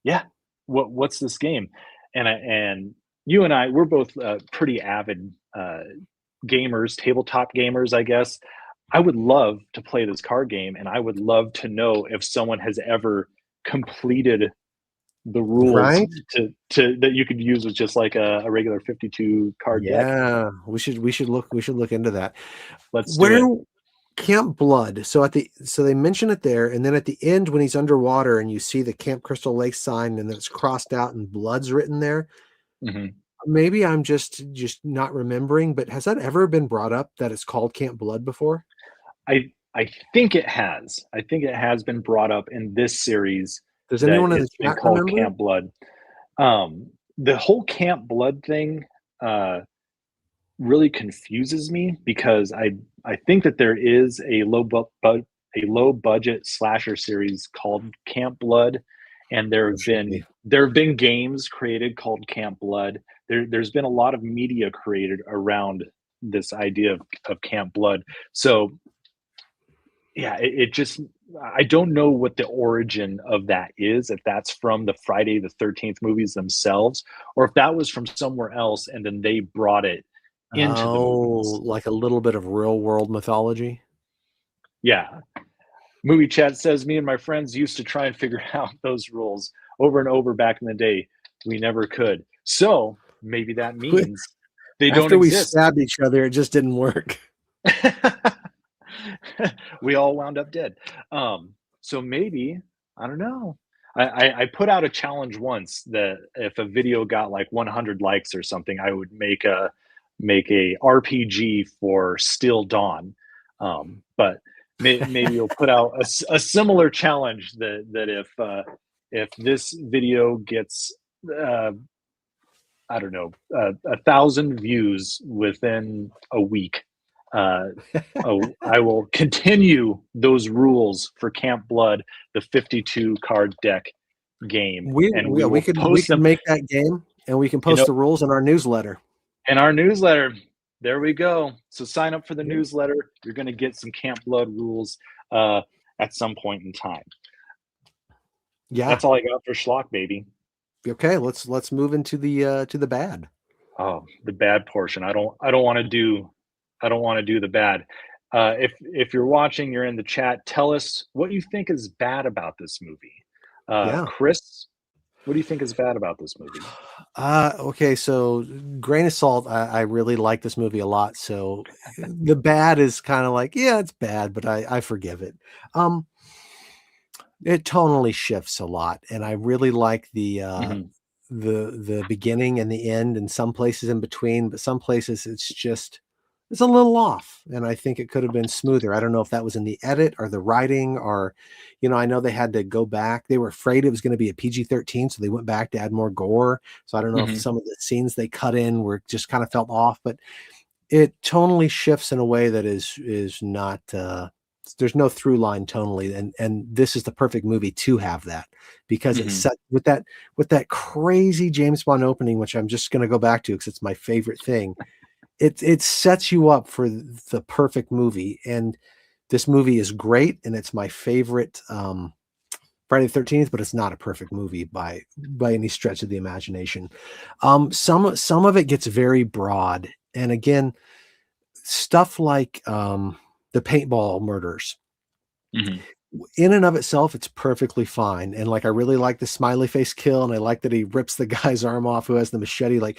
yeah, what's this game? And you and I, we're both pretty avid gamers, tabletop gamers, I guess. I would love to play this card game, and I would love to know if someone has ever completed the rules Right? to that you could use with just like a regular 52 card deck. Yeah, we should look into that. Let's do Where it. Camp Blood. So they mention it there, and then at the end when he's underwater and you see the Camp Crystal Lake sign, and then it's crossed out and blood's written there. Mhm. Maybe I'm just not remembering, but has that ever been brought up that it's called Camp Blood before? I think it has. I think it has been brought up in this series Does that anyone in the it's been chat called remember? Camp Blood. The whole Camp Blood thing uh, really confuses me because I think that there is a low budget slasher series called Camp Blood, and There should be. there have been games created called Camp Blood. There's been a lot of media created around this idea of Camp Blood. So yeah, it just, I don't know what the origin of that is, if that's from the Friday the 13th movies themselves, or if that was from somewhere else and then they brought it into the Oh, movies. like a little bit of real world mythology. Yeah. Movie chat says, me and my friends used to try and figure out those rules over and over back in the day. We never could. So maybe that means they don't After we exist. stabbed each other, it just didn't work. We all wound up dead. So maybe, I don't know. I put out a challenge once that if a video got like 100 likes or something, I would make a RPG for Still Dawn. But maybe you'll put out a similar challenge that if this video gets uh, I don't know, 1,000 views within a week. Uh, I will continue those rules for Camp Blood, the 52 card deck game, and we We will could post them, make that game, and we can you know, post the rules in our newsletter. in our newsletter. There we go. So sign up for the newsletter. You're going to get some Camp Blood rules uh, at some point in time. Yeah. That's all I got for Schlock, baby. Okay, let's move into the bad. Oh, the bad portion. I don't want to do the bad. If you're watching, you're in the chat. Tell us what you think is bad about this movie. Yeah. Chris, what do you think is bad about this movie? Okay, so grain of salt, I really like this movie a lot. So the bad is kind of like, yeah, it's bad, but I forgive it. Um, it tonally shifts a lot, and I really like Mhm. the beginning and the end, and some places in between, but some places it's a little off, and I think it could have been smoother. I don't know if that was in the edit or the writing, or I know they had to go back. They were afraid it was going to be a PG-13, so they went back to add more gore. So I don't know if Mhm. some of the scenes they cut in were just kind of felt off, but it tonally shifts in a way that is not there's no through line tonally, and this is the perfect movie to have that, because it's Mhm. set with that crazy James Bond opening, which I'm just going to go back to because it's my favorite thing. It sets you up for the perfect movie, and this movie is great, and it's my favorite Friday the 13th, but it's not a perfect movie by any stretch of the imagination. Some of it gets very broad, and again, stuff like the paintball murders Mhm. in and of itself, it's perfectly fine. And like, I really like the smiley face kill, and I like that he rips the guy's arm off who has the machete. Like,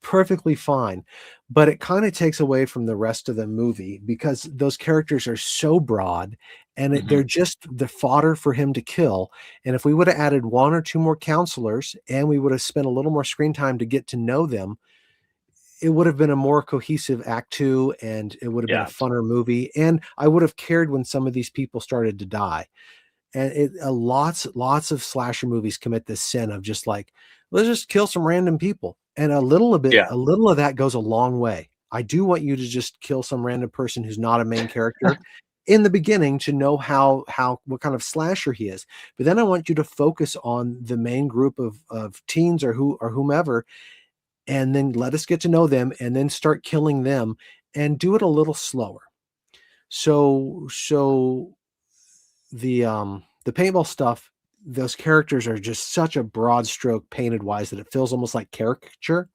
perfectly fine, but it kind of takes away from the rest of the movie because those characters are so broad and Hmm. they're just the fodder for him to kill. And if we would have added one or two more counselors and we would have spent a little more screen time to get to know them, it would have been a more cohesive act two and it would have been a Yeah. funner movie. And I would have cared when some of these people started to die. And lots of slasher movies commit this sin of just like, let's just kill some random people. And Yeah. a little of that goes a long way. I do want you to just kill some random person who's not a main character in the beginning to know what kind of slasher he is. But then I want you to focus on the main group of teens or whomever, and then let us get to know them and then start killing them and do it a little slower. So the paintball stuff, those characters are just such a broad stroke painted wise that it feels almost like caricature.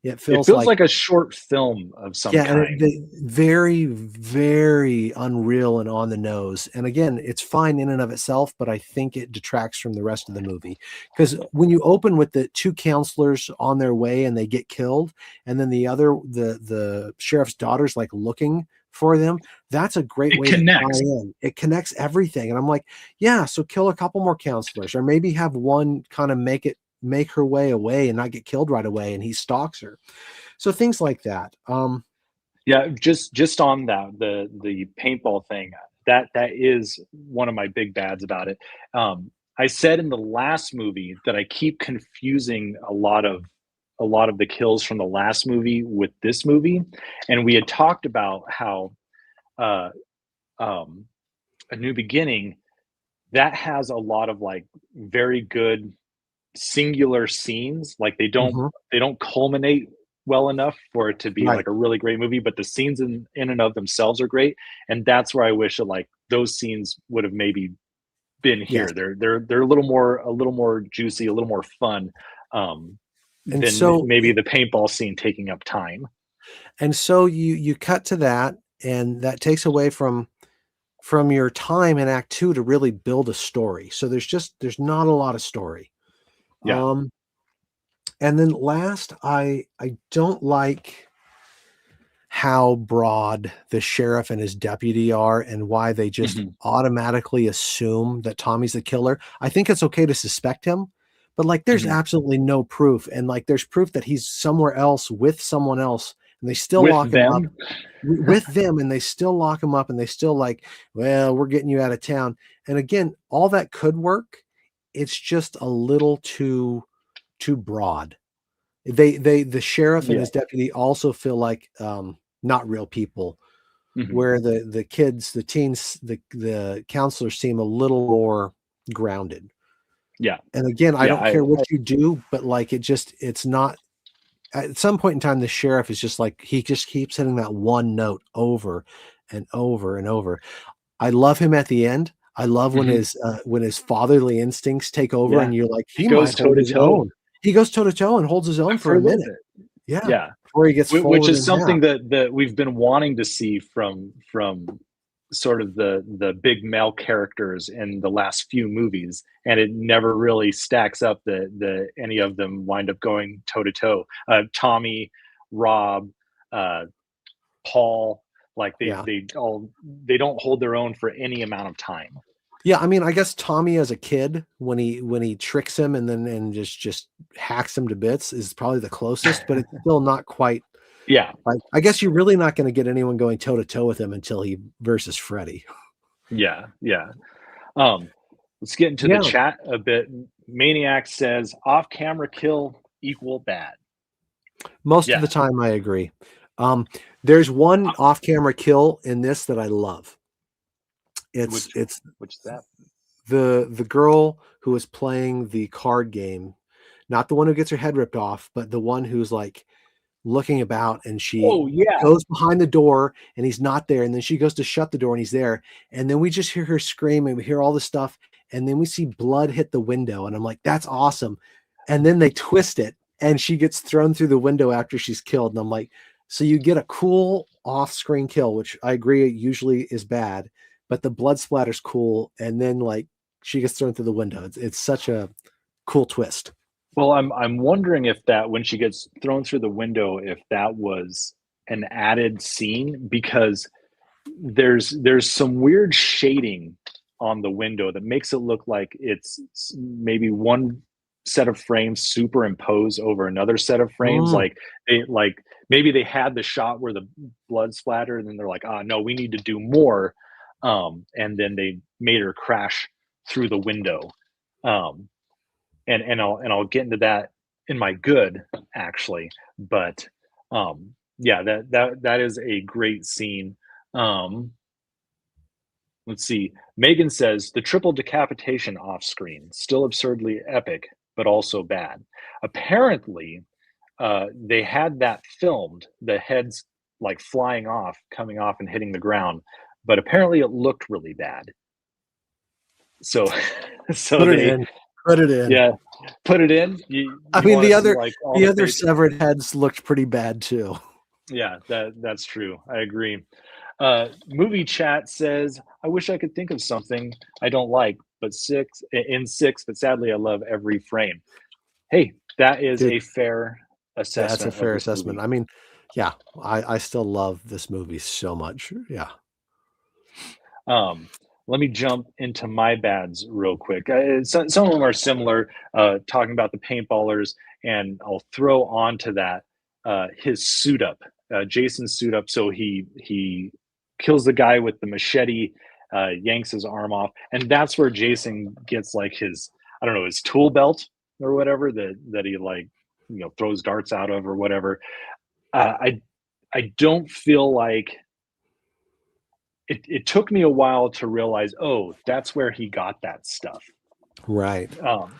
It It feels feels like, like a short film of some yeah, and kind. very, very unreal and on the nose. And again, it's fine in and of itself, but I think it detracts from the rest of the movie. Because when you open with the two counselors on their way and they get killed, and then the sheriff's daughter's like looking for them, that's a great It way to tie connects. in. It connects everything. And I'm like, yeah, so kill a couple more counselors, or maybe have one kind of make her way away and not get killed right away, and he stalks her. So things like that. Yeah, just on that, the paintball thing, that is one of my big bads about it. I said in the last movie that I keep confusing a lot of the kills from the last movie with this movie, and we had talked about how uh, um, a new beginning that has a lot of like very good singular scenes. Like Mhm. they don't culminate well enough for it to be Right. like a really great movie, but the scenes in and of themselves are great. And that's where I wish that like those scenes would have maybe been Yes. here. They're a little more juicy, a little more fun, um, And than so maybe the paintball scene taking up time. you cut to that, and that takes away from your time in act 2 to really build a story. So there's not a lot of story. Yeah. Um, and then last, I don't like how broad the sheriff and his deputy are and why they just Hmm. automatically assume that Tommy's the killer. I think it's okay to suspect him, but like there's Hmm. absolutely no proof. And like there's proof that he's somewhere else with someone else and they still With lock him up them. with them and they still lock him up and they still like, well, we're getting you out of town. And again, all that could work. It's just a little too broad. The sheriff and Yeah. his deputy also feel like not real people, Hmm. where the kids, the teens, the counselors seem a little more grounded. Yeah. And again, I Yeah. don't care what you do, but like it's not at some point in time, the sheriff is just like he just keeps hitting that one note over and over and over. I love him at the end. I love Hmm. when his fatherly instincts take over, Yeah. and you're like, He he goes might toe hold to his toe own. He goes toe to toe and holds his own for for a a little minute. bit. Yeah, Yeah. before he gets Which folded is in half. something that we've been wanting to see from sort of the big male characters in the last few movies, and it never really stacks up the any of them wind up going toe to toe. Tommy, Rob, uh, Paul, like Yeah. they don't hold their own for any amount of time. Yeah, I mean, I guess Tommy as a kid, when he tricks him and then and just hacks him to bits is probably the closest, but it's still not quite Yeah, like I guess you're really not gonna get anyone going toe to toe with him until he versus Freddy. yeah, yeah. Um, let's get into the Yeah, chat a bit. Maniac says off camera kill equal bad. most of the Yeah. time I agree. Um, there's one off-camera kill in this that I love. Which It's which is that? the girl who is playing the card game, not the one who gets her head ripped off, but the one who's like looking about and she Oh yeah. goes behind the door and he's not there. And then she goes to shut the door and he's there. And then we just hear her scream and we hear all this stuff. And then we see blood hit the window. And I'm like, that's awesome. And then they twist it and she gets thrown through the window after she's killed. And I'm like, so you get a cool off screen kill, which I agree usually is bad, but the blood splatter's cool. And then like she gets thrown through the window. It's such a cool twist. Well, I'm wondering if that when she gets thrown through the window, if that was an added scene because there's some weird shading on the window that makes it look like it's maybe one set of frames superimposed over another set of frames. Mm, Like maybe they had the shot where the blood splattered, and then they're like, ah, no, we need to do more. And then they made her crash through the window. Um, and I'll get into that in my good actually, but yeah, that is a great scene. Um, let's see. Megan says the triple decapitation off screen, still absurdly epic, but also bad. Apparently, they had that filmed, the heads like flying off, coming off and hitting the ground, but apparently it looked really bad. So, so put it they, in. Put it in. yeah, put it in. I You mean, want to see like all the the other face? severed heads looked pretty bad too. Yeah, that's true. I agree. Movie chat says, I wish I could think of something I don't like, but six, but sadly I love every frame. Hey, that is Dude, a fair that's a assessment of fair this assessment. movie. I mean, yeah, I still love this movie so much. Yeah. Um, let me jump into my bads real quick. Some of them are similar, talking about the paintballers, and I'll throw onto that his suit up, Jason's suit up. So he kills the guy with the machete, yanks his arm off, and that's where Jason gets like his, I don't know, his tool belt or whatever that he like throws darts out of or whatever. I don't feel like it took me a while to realize, oh, that's where he got that stuff. Right. Um,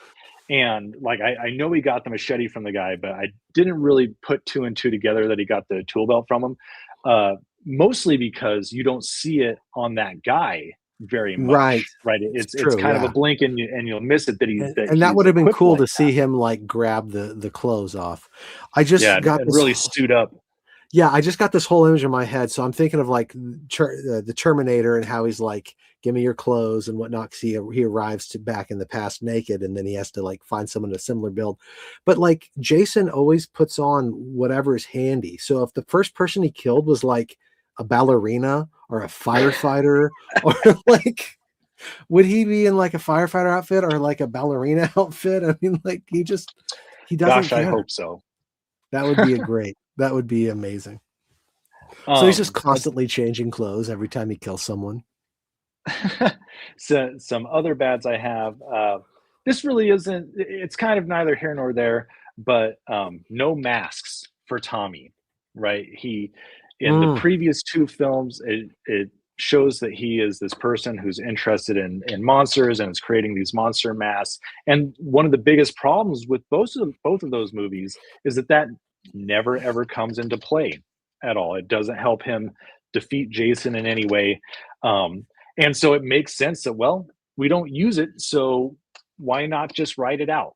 and like I know he got the machete from the guy, but I didn't really put two and two together that he got the tool belt from him. Mostly because you don't see it on that guy very Right. much, right? It's It's true. kind of a Yeah. blink and you'll miss it that And that he's would have been equipped cool like to that. see him like grab the clothes off. Yeah, and really suit up. I just got this whole image in my head. So I'm thinking of like the Terminator and how he's like, give me your clothes and whatnot. 'Cause he arrives back in the past naked, and then he has to like find someone a similar build. But like Jason always puts on whatever is handy. So if the first person he killed was like a ballerina or a firefighter, or like, would he be in like a firefighter outfit or like a ballerina outfit? I mean, like he doesn't Gosh, I care. hope so. That would be amazing. So he's just Let's constantly changing clothes every time he kills someone. so some other bads I have. This really isn't. It's kind of neither here nor there. But no masks for Tommy. Right? He in the Mm, previous two films, it shows that he is this person who's interested in monsters and is creating these monster masks. And one of the biggest problems with both of those movies is that never ever comes into play at all. It doesn't help him defeat Jason in any way. Um, and so it makes sense that, well, we don't use it, so why not just write it out?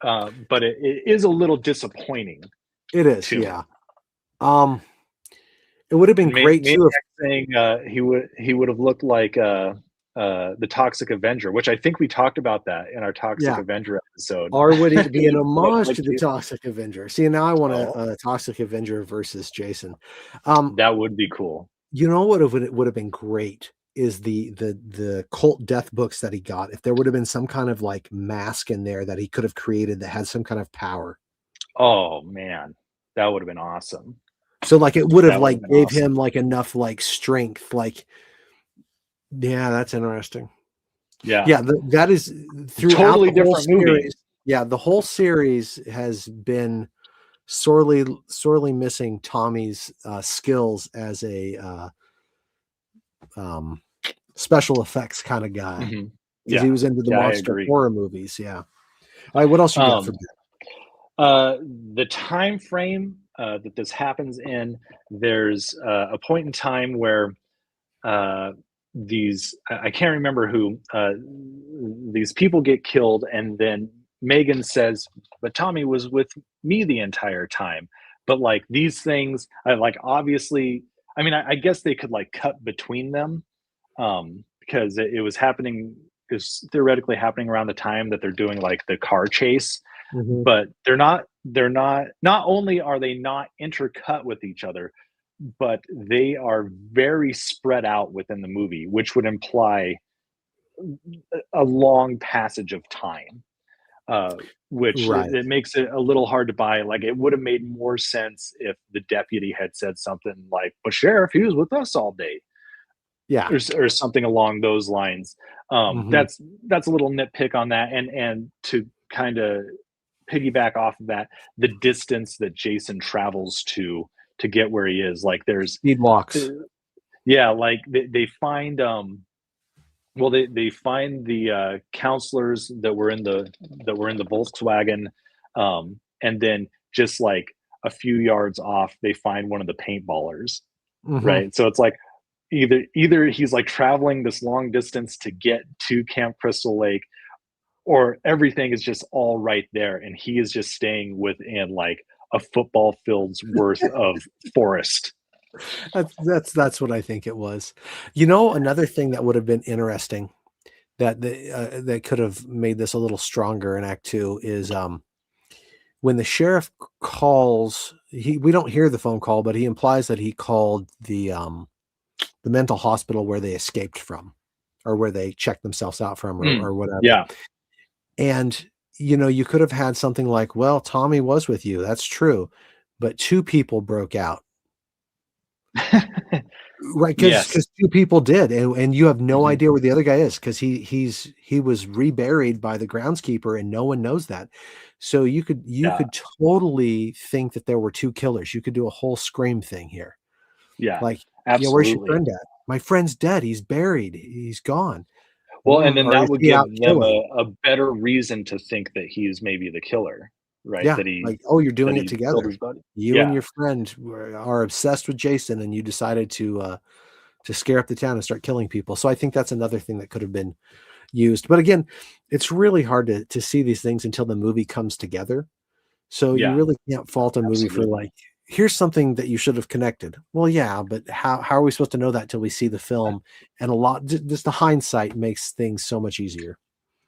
But it is a little disappointing it is, to me. yeah. Um, it would have been And great too if, Maniac saying he would have looked like the Toxic Avenger, which I think we talked about that in our Toxic yeah, Avenger episode. or would it be He an looked homage like to the Toxic Avenger? See, now I want oh, a Toxic Avenger versus Jason. Um, that would be cool. you know what would have been great is the cult death books that he got. If there would have been some kind of like mask in there that he could have created that had some kind of power. Oh man, that would have been awesome. So like it would have That would like have been gave him awesome. like enough like strength. Like, yeah, that's interesting. Yeah, Yeah, that is throughout totally the whole different movie. series. Yeah, the whole series has been sorely missing Tommy's skills as a um, special effects kind of guy Hmm. because he Yeah, was into the yeah, I monster agree. horror movies. Yeah. All right, what else you got for Um, me? Uh, the time frame that this happens in, there's a point in time where uh, I can't remember who, these people get killed, and then Megan says, but Tommy was with me the entire time. But like these things, like obviously, I mean, I guess they could like cut between them because it was happening, it was theoretically happening around the time that they're doing like the car chase. Mhm. but not only are they not intercut with each other, but they are very spread out within the movie, which would imply a long passage of time, uh, which Right. it makes it a little hard to buy. Like, it would have made more sense if the deputy had said something like, "But sheriff, he was with us all day," Yeah. or something along those lines. Mhm. That's a little nitpick on that, and to kind of piggyback off of that, the distance that Jason travels to get where he is, like there's, Speed uh, walks. yeah, like they find well, they find the counselors that were in the Volkswagen, and then just like a few yards off, they find one of the paintballers, Mhm. right? So it's like either he's like traveling this long distance to get to Camp Crystal Lake, or everything is just all right there, and he is just staying within like a football field's worth of forest. That's what I think it was. You know, another thing that would have been interesting that could have made this a little stronger in Act Two is when the sheriff calls. We don't hear the phone call, but he implies that he called the mental hospital where they escaped from, or where they checked themselves out from, or whatever. Yeah. And you know, you could have had something like, "Well, Tommy was with you. That's true, but two people broke out." Right, Yes. because 2 people did, and you have no Mhm. idea where the other guy is, because he was reburied by the groundskeeper, and no one knows that. So you Yeah. could totally think that there were 2 killers. You could do a whole Scream thing here. Yeah. Like, "Yeah, where's your Absolutely. friend at?" "My friend's dead. He's buried. He's gone." Well, and then Or that is would he give out them killing? a better reason to think that he's maybe the killer, right? Yeah, like, "Oh, you're That doing it he killed together. his buddy. You and Yeah. your friend are obsessed with Jason, and you decided to scare up the town and start killing people." So I think that's another thing that could have been used. But again, it's really hard to see these things until the movie comes together. So you Yeah. really can't fault a movie for Absolutely. like, here's something that you should have connected. Well, yeah, but how are we supposed to know that till we see the film? And a lot, just the hindsight makes things so much easier.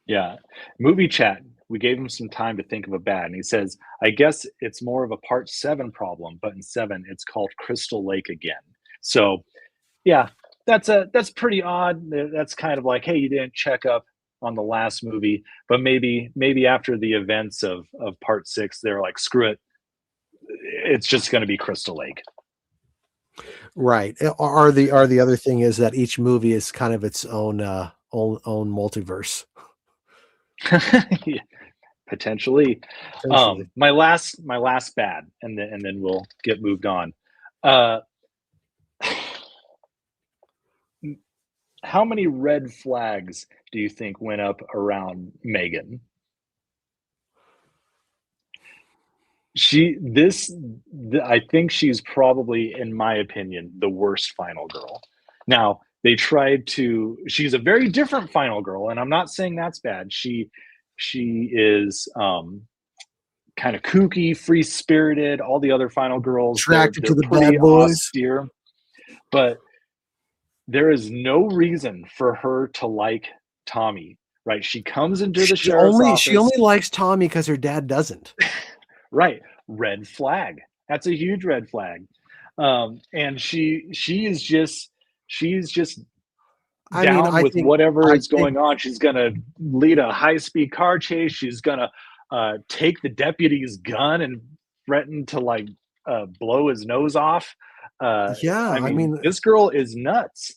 Yeah. Movie chat, we gave him some time to think of a bad, and he says, "I guess it's more of a part 7 problem, but in 7, it's called Crystal Lake again." So, yeah, that's pretty odd. That's kind of like, "Hey, you didn't check up on the last movie," but maybe after the events of part 6, they're like, "Screw it. It's just gonna be Crystal Lake." Right. Are the other thing is that each movie is kind of its own multiverse, Yeah, potentially. potentially. My last bad, and then we'll get moved on. Uh, how many red flags do you think went up around Megan? I think she's probably, in my opinion, the worst final girl. Now, they tried to she's a very different final girl, and I'm not saying that's bad. She is kind of kooky, free spirited. All the other final girls, Attracted to they're the pretty bad boys. austere, but there is no reason for her to like Tommy, right? She comes into the sheriff's She office, only likes Tommy because her dad doesn't. right? Red flag. That's a huge red flag. And she's just I mean, down with whatever I is think going on. She's gonna lead a high speed car chase. She's gonna take the deputy's gun and threaten to like blow his nose off. yeah, I I mean, mean, this girl is nuts.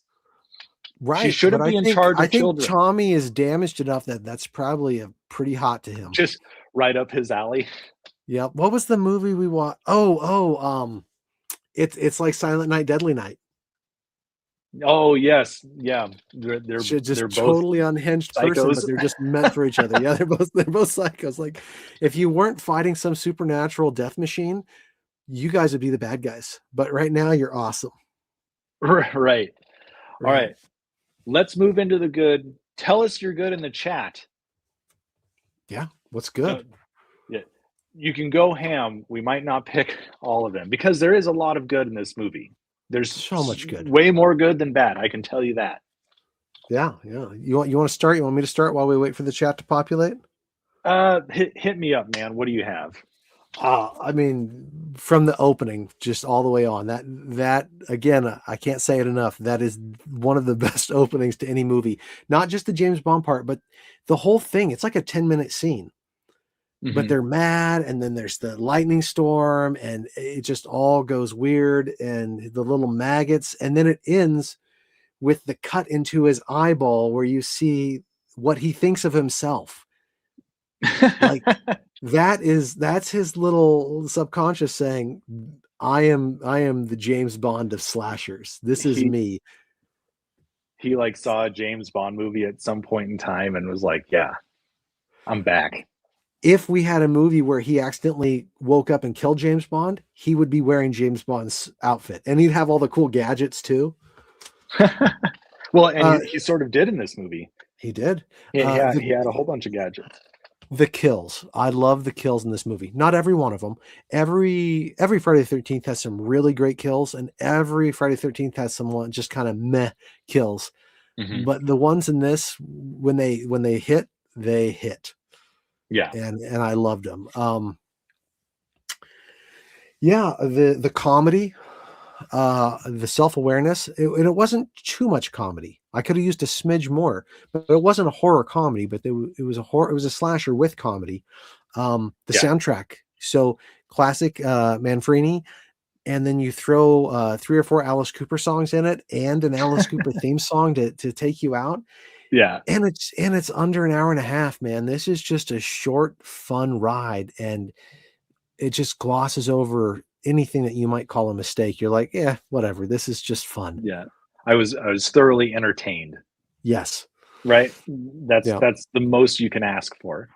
She right, but shouldn't be in charge I of think children. Tommy is damaged enough that that's probably a pretty hot to him. Just right up his alley. Yeah. What was the movie we watched? It's like Silent Night, Deadly Night. Oh yes, yeah. She's They're just both totally unhinged person, psychos. but they're just meant for each other. Yeah, they're both psychos. Like, if you weren't fighting some supernatural death machine, you guys would be the bad guys. But right now, you're awesome. Right. All Right. right. Let's move into the good. Tell us you're good in the chat. Yeah. What's Uh, good? yeah, you can go ham. We might not pick all of them because there is a lot of good in this movie. There's So much good. way more good than bad. I can tell you that. Yeah. Yeah. You want to start? You want me to start while we wait for the chat to populate? Hit me up, man. What do you have? I mean, from the opening, just all the way on. That again, I can't say it enough. That is one of the best openings to any movie. Not just the James Bond part, but the whole thing. It's like a 10-minute scene. But Hmm. they're mad, and then there's the lightning storm, and it just all goes weird, and the little maggots, and then it ends with the cut into his eyeball where you see what he thinks of himself. Like that's his little subconscious saying, I am the James Bond of slashers. This is he me. he like saw a James Bond movie at some point in time and was like, "Yeah, I'm back." If we had a movie where he accidentally woke up and killed James Bond, he would be wearing James Bond's outfit, and he'd have all the cool gadgets too. Well, and Uh, he sort of did in this movie. he did. Yeah, Uh, he had a whole bunch of gadgets. the kills. I love the kills in this movie. Not every one of them. Every Friday the 13th has some really great kills, and every Friday the 13th has some just kind of meh kills. Hmm. But the ones in this, when they hit, they hit. Yeah, And I loved them. Yeah, the comedy, the self-awareness, and it wasn't too much comedy. I could have used a smidge more, but it wasn't a horror comedy, but it was a horror, it was a slasher with comedy. The yeah. soundtrack, so classic Manfredi, and then you throw 3 or 4 Alice Cooper songs in it and an Alice Cooper theme song to take you out. Yeah, And it's under an hour and a half, man. This is just a short, fun ride, and it just glosses over anything that you might call a mistake. You're like, yeah, whatever. This is just fun. yeah. I was thoroughly entertained. Yes. Right? Yeah. That's the most you can ask for.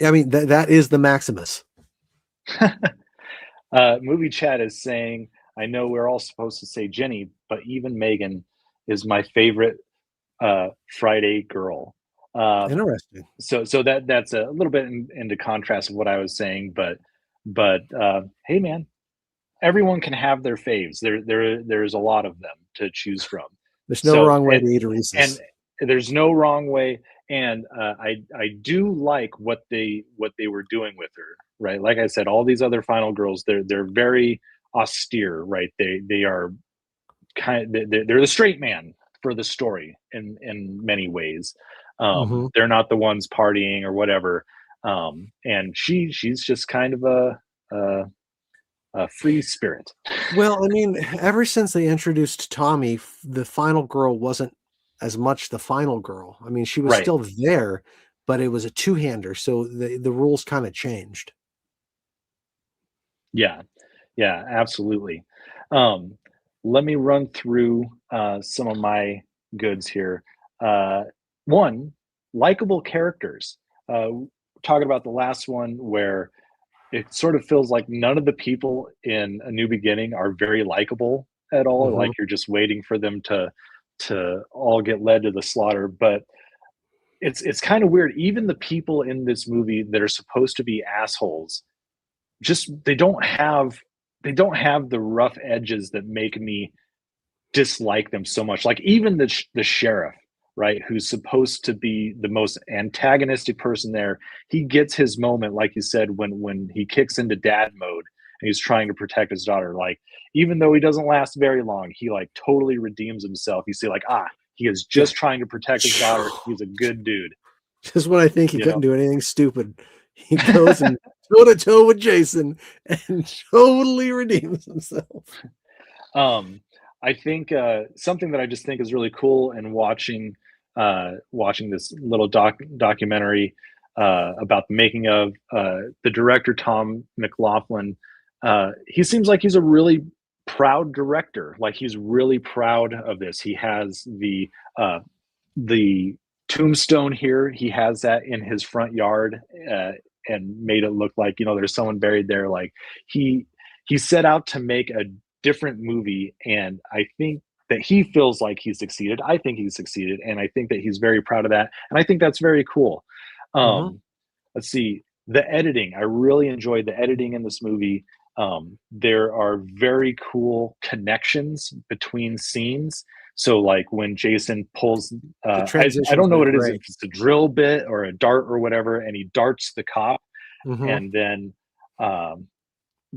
I mean, that is the Maximus. Movie chat is saying, I know we're all supposed to say Jenny, but even Megan is my favorite Friday girl. Uh, Interesting. so that's a little bit into contrast of what I was saying, but hey, man, everyone can have their faves. There's a lot of them to choose from. There's no So wrong way to eat a and Reese's. there's no wrong way. And I do like what they were doing with her, right? Like I said, all these other final girls, they're very austere, right? They are they're the straight man for the story in many ways. Hmm. They're not the ones partying or whatever. And she's just kind of a free spirit. Well, I mean, ever since they introduced Tommy, the final girl wasn't as much the final girl. I mean, she was Right. still there, but it was a two-hander, so the rules kind of changed. Yeah. Yeah, absolutely. Um, Let me run through some of my goods here. Uh, One, likable characters. Talking about the last one where it sort of feels like none of the people in A New Beginning are very likable at all. Hmm. Like you're just waiting for them to all get led to the slaughter. But it's kind of weird. Even the people in this movie that are supposed to be assholes, just they don't have the rough edges that make me dislike them so much. Like even the sheriff, right, who's supposed to be the most antagonistic person there, he gets his moment, like you said, when he kicks into dad mode and he's trying to protect his daughter. Like even though he doesn't last very long, he like totally redeems himself. You see, like he is Yeah. just trying to protect his daughter. He's a good dude, Just when I think he you couldn't know. do anything stupid, he goes and toe to toe with Jason and totally redeems himself. Um, I think something that I just think is really cool and watching this little documentary about the making of the director Tom McLoughlin. He seems like he's a really proud director. Like he's really proud of this. He has uh, the tombstone here. He has that in his front yard and made it look like there's someone buried there. Like he he set out to make a different movie, and I think that he feels like he's succeeded. I think he's succeeded, and I think that he's very proud of that, and I think that's very cool. Hmm. um let's see, the editing, I really enjoyed the editing in this movie. There are very cool connections between scenes, So like when Jason pulls, The I don't transitions know are what it is, if great. it's a drill bit or a dart or whatever, and he darts the cop, Mhm. and then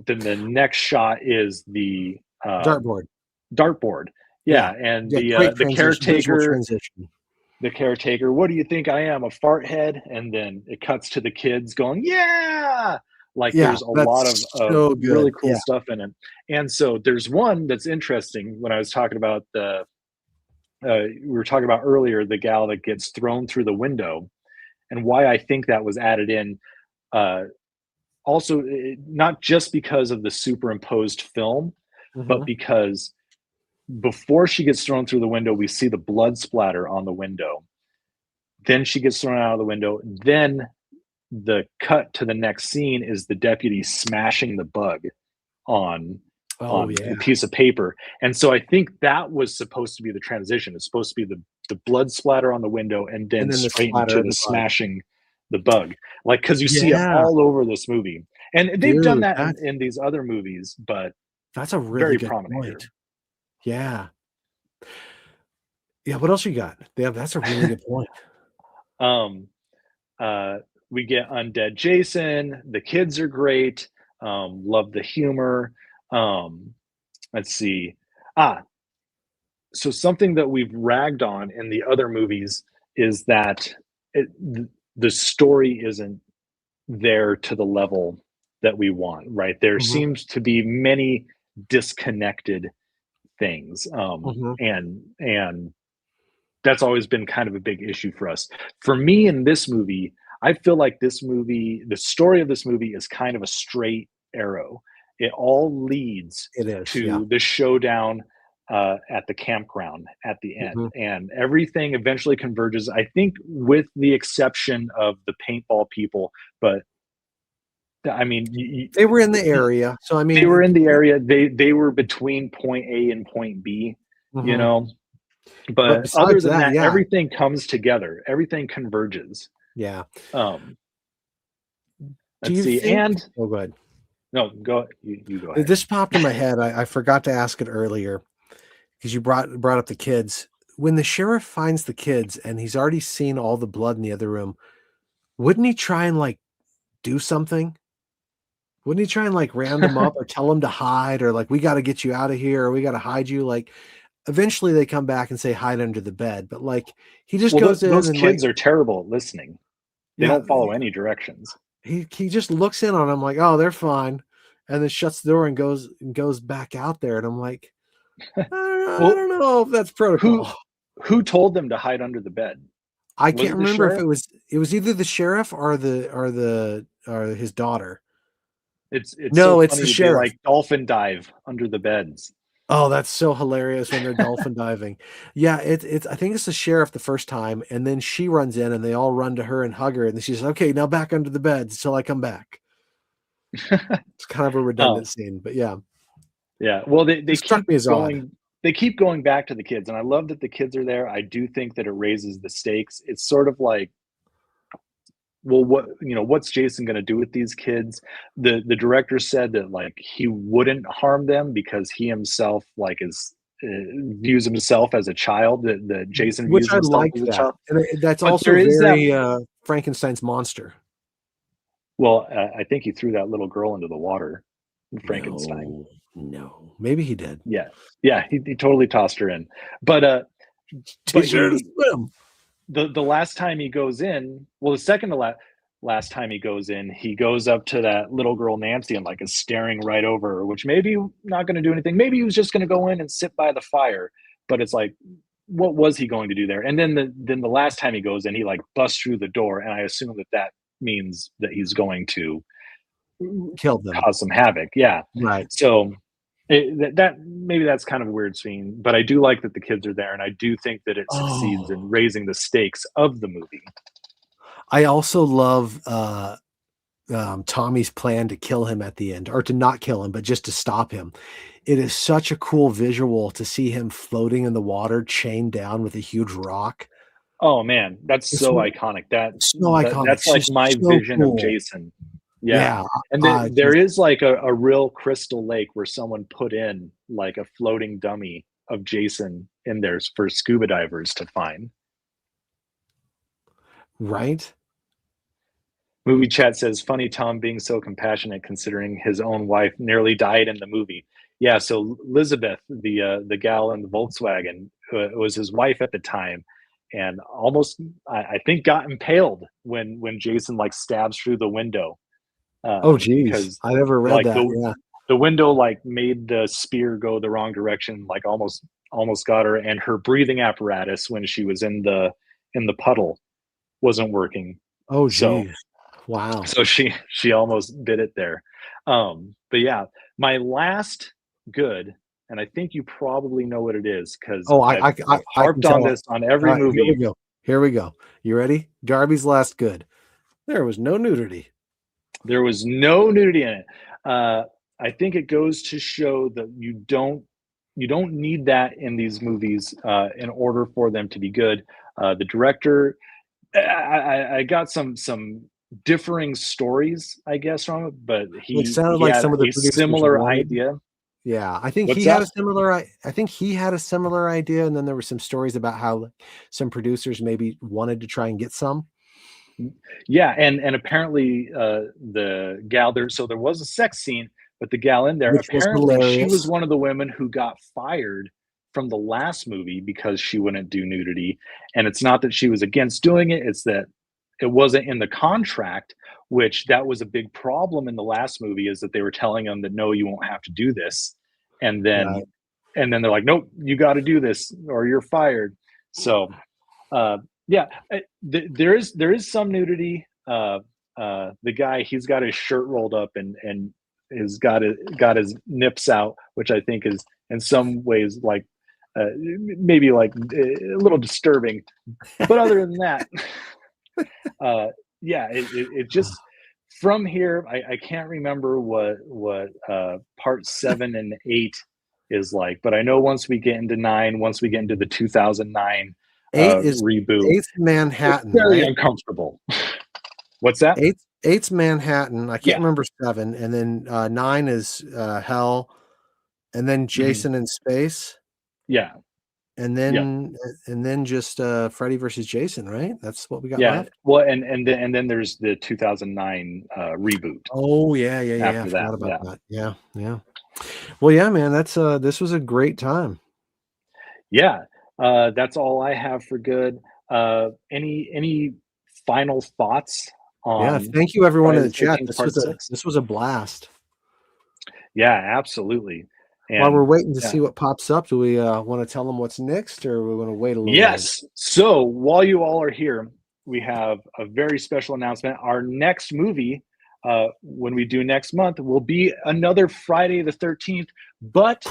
the next shot is the Dartboard. dartboard. Yeah. Yeah, and Yeah, great the transition, visual caretaker, transition. what do you think I am, a fart head? And then it cuts to the kids going, yeah. Like Yeah, there's a lot that's of so really good. cool Yeah. stuff in it. And so there's one that's interesting. When I was talking about we were talking about earlier, the gal that gets thrown through the window, and why I think that was added in. Uh, Also, not just because of the superimposed film, but Mhm. because before she gets thrown through the window, we see the blood splatter on the window. Then she gets thrown out of the window. Then the cut to the next scene is the deputy smashing the bug on Oh, the yeah. piece of paper. And so I think that was supposed to be the transition. It's supposed to be the blood splatter on the window and And then then the straight splatter into of the the bug. smashing the bug. Like, because you see it Yeah, all over this movie. And they've done dude, that that's in these other movies, but that's a really very good prominent point. Yeah. Yeah, what else you got? Yeah, that's a really here. good point. um, uh, we get undead Jason. The kids are great. Love the humor. Um, let's see. Ah, so something that we've ragged on in the other movies is that it, the story isn't there to the level that we want, right? There Mhm, seems to be many disconnected things, mhm. and that's always been kind of a big issue for us. For me, in this movie, I feel like this movie, the story of this movie, is kind of a straight arrow. It all leads It is, yeah. to the showdown at the campground at the end, Mhm. and everything eventually converges. I think, with the exception of the paintball people, but I mean, They were in the area, so I they mean, were in the area. They were between point A and point B, you mhm. know. But But other besides than that, that, yeah, everything comes together. Everything converges. yeah. Um, Do let's you see. think And oh, good. no, go. You go ahead. This popped in my head. I forgot to ask it earlier because you brought up the kids. When the sheriff finds the kids and he's already seen all the blood in the other room, wouldn't he try and, like, do something? Wouldn't he try and, like, round them up or tell them to hide or, like, "We gotta get you out of here," or "We gotta hide you," like, eventually they come back and say, "Hide under the bed," but, like, he just Well, goes in those and, like kids are terrible at listening. They yeah, don't follow any directions. he just looks in on them like, "Oh, they're fine," and then shuts the door and goes back out there, and I'm like, I Well, don't know if that's who protocol." who told them to hide under the bed? I Was can't it the remember if sheriff? it was either the sheriff or his daughter. It's so No, it's the funny. They sheriff. like dolphin dive under the beds. Oh, that's so hilarious when they're dolphin diving. Yeah, it's I think it's the sheriff the first time, and then she runs in, and they all run to her and hug her, and then she says, "Okay, now back under the bed until I come back." It's kind of a redundant um, scene, but yeah, yeah. Well, it struck me as odd. they keep going back to the kids, and I love that the kids are there. I do think that it raises the stakes. It's sort of like, well, what's Jason going to do with these kids? The director said that, like, he wouldn't harm them because he himself, like, is views himself as a child, that Jason Which views I himself like as a that, child. and that's But there also is that. very, Frankenstein's monster. Well, I think he threw that little girl into the water, Frankenstein. No, no, maybe he did. Yeah, yeah, he totally tossed her in. But but Teach her to he swim. the last time he goes in, well, the second to last time he goes in, he goes up to that little girl Nancy and, like, is staring right over her, which maybe not going to do anything. Maybe he was just going to go in and sit by the fire. But it's like, what was he going to do there? And then the last time he goes in, he, like, busts through the door, and I assume that means that he's going to Kill them. cause some havoc. Yeah. Right. So that maybe that's kind of a weird scene, but I do like that the kids are there, and I do think that it succeeds Oh, in raising the stakes of the movie. I also love, Tommy's plan to kill him at the end, or to not kill him, but just to stop him. It is such a cool visual to see him floating in the water, chained down with a huge rock. Oh man, that's It's so iconic. so iconic. That's It's like just my so vision of cool. Jason. Yeah. Yeah, And there just is like a real crystal lake where someone put in, like, a floating dummy of Jason in there for scuba divers to find. Right. Movie chat says, funny Tom being so compassionate considering his own wife nearly died in the movie. Yeah, so Elizabeth, the gal in the Volkswagen, was his wife at the time, and almost I think got impaled when Jason like stabs through the window. Oh, geez. Because I never read like that. Yeah. the window like made the spear go the wrong direction, like almost got her, and her breathing apparatus when she was in the puddle wasn't working. Oh, So geez. Wow. so she almost did it there. But yeah, my last good, and I think you probably know what it is because Oh, I've I can harped on tell. this on every Here we movie. go. Here we go. You ready? Darby's last good. There was no nudity. There was no nudity in it. I think it goes to show that you don't need that in these movies in order for them to be good. The director, I got some differing stories, I guess, from it, but It sounded he like had some of the a producers similar wanted. idea. Yeah, I think What's he had a that? similar. I think he had a similar idea, and then there were some stories about how like, some producers maybe wanted to try and get some. Yeah, and apparently the gal there. So there was a sex scene, but the gal in there, Which was apparently she was hilarious. one of the women who got fired from the last movie because she wouldn't do nudity. And it's not that she was against doing it; it's that it wasn't in the contract. Which that was a big problem in the last movie, is that they were telling them that no, you won't have to do this, and Right. then they're like, nope, you got to do this or you're fired. So yeah, there is some nudity. The guy, he's got his shirt rolled up and has got his nips out, which I think is in some ways like maybe like a little disturbing. But other than that, yeah, it just from here, I can't remember what part 7 and 8 is like, but I know once we get into 9, once we get into the 2009 Eight is reboot, Eight's it's Manhattan, very right? uncomfortable. What's that? Eight's Manhattan. I can't Yeah. remember 7, and then 9 is Hell, and then Jason in Space, Yeah. and Yeah. then just Freddy versus Jason, right? That's what we got Yeah. left. Well, and then there's the 2009 reboot Oh yeah. I after that. forgot about Yeah. that. Yeah. Well, yeah, man. That's this was a great time. Yeah. That's all I have for good. Any final thoughts Yeah, on thank you everyone Friday in the the chat. 13th part 6? This was a blast. Yeah, absolutely. While we're And waiting to yeah. see what pops up, do we want to tell them what's next, or we want to wait a little longer? Yes. So while you all are here, we have a very special announcement. Our next movie, when we do next month, will be another Friday the 13th, but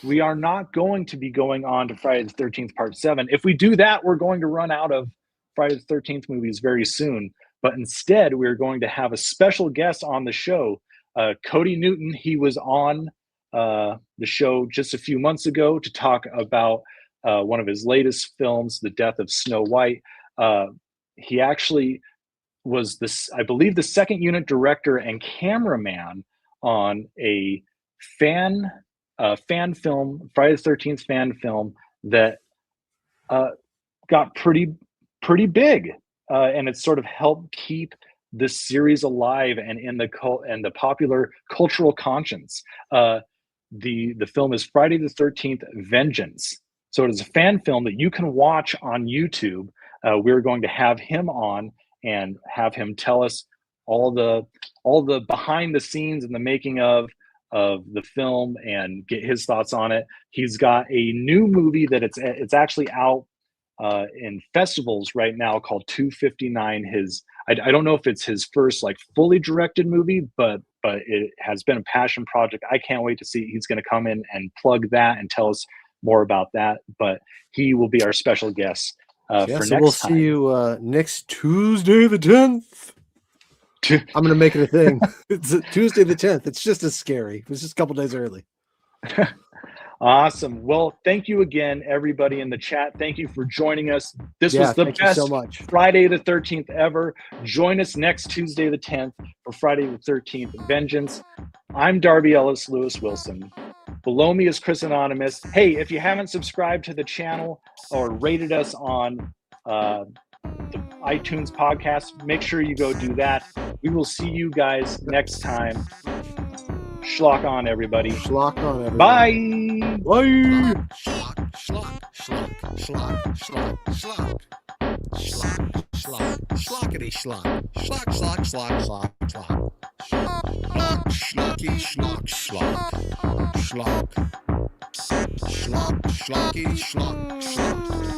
we are not going to be going on to Friday the 13th part 7. If we do that, we're going to run out of Friday the 13th movies very soon. But instead, we're going to have a special guest on the show, Cody Newton. He was on the show just a few months ago to talk about one of his latest films, The Death of Snow White. He actually was this, I believe, the second unit director and cameraman on a fan film, Friday the 13th fan film that got pretty big, and it sort of helped keep this series alive and in the popular cultural conscience. The film is Friday the 13th Vengeance. So it is a fan film that you can watch on YouTube. We're going to have him on and have him tell us all the behind the scenes and the making of the film and get his thoughts on it. He's got a new movie that it's actually out in festivals right now called 259. I don't know if it's his first like fully directed movie, but it has been a passion project. I can't wait to see. He's going to come in and plug that and tell us more about that. But he will be our special guest for so next we'll time. see you next Tuesday the 10th. I'm going to make it a thing. It's Tuesday the 10th. It's just as scary. It was just a couple days early. Awesome. Well, thank you again, everybody in the chat. Thank you for joining us. This was the best so much. Friday the 13th ever. Join us next Tuesday the 10th for Friday the 13th Vengeance. I'm Darby Ellis Lewis Wilson. Below me is Chris Anonymous. Hey, if you haven't subscribed to the channel or rated us on the iTunes podcast, make sure you go do that. We will see you guys next time. Schlock on, everybody. Schlock on, everybody. Bye. Bye. Schlock, schlock, schlock, schlock, schlock, schlock. Schlock, schlock, schlockity schlock. Schlock, schlock, schlock, schlock, schlock. Schlock, schlocky, schlock, schlock. Schlock. Schlock, schlocky, schlock, schlock.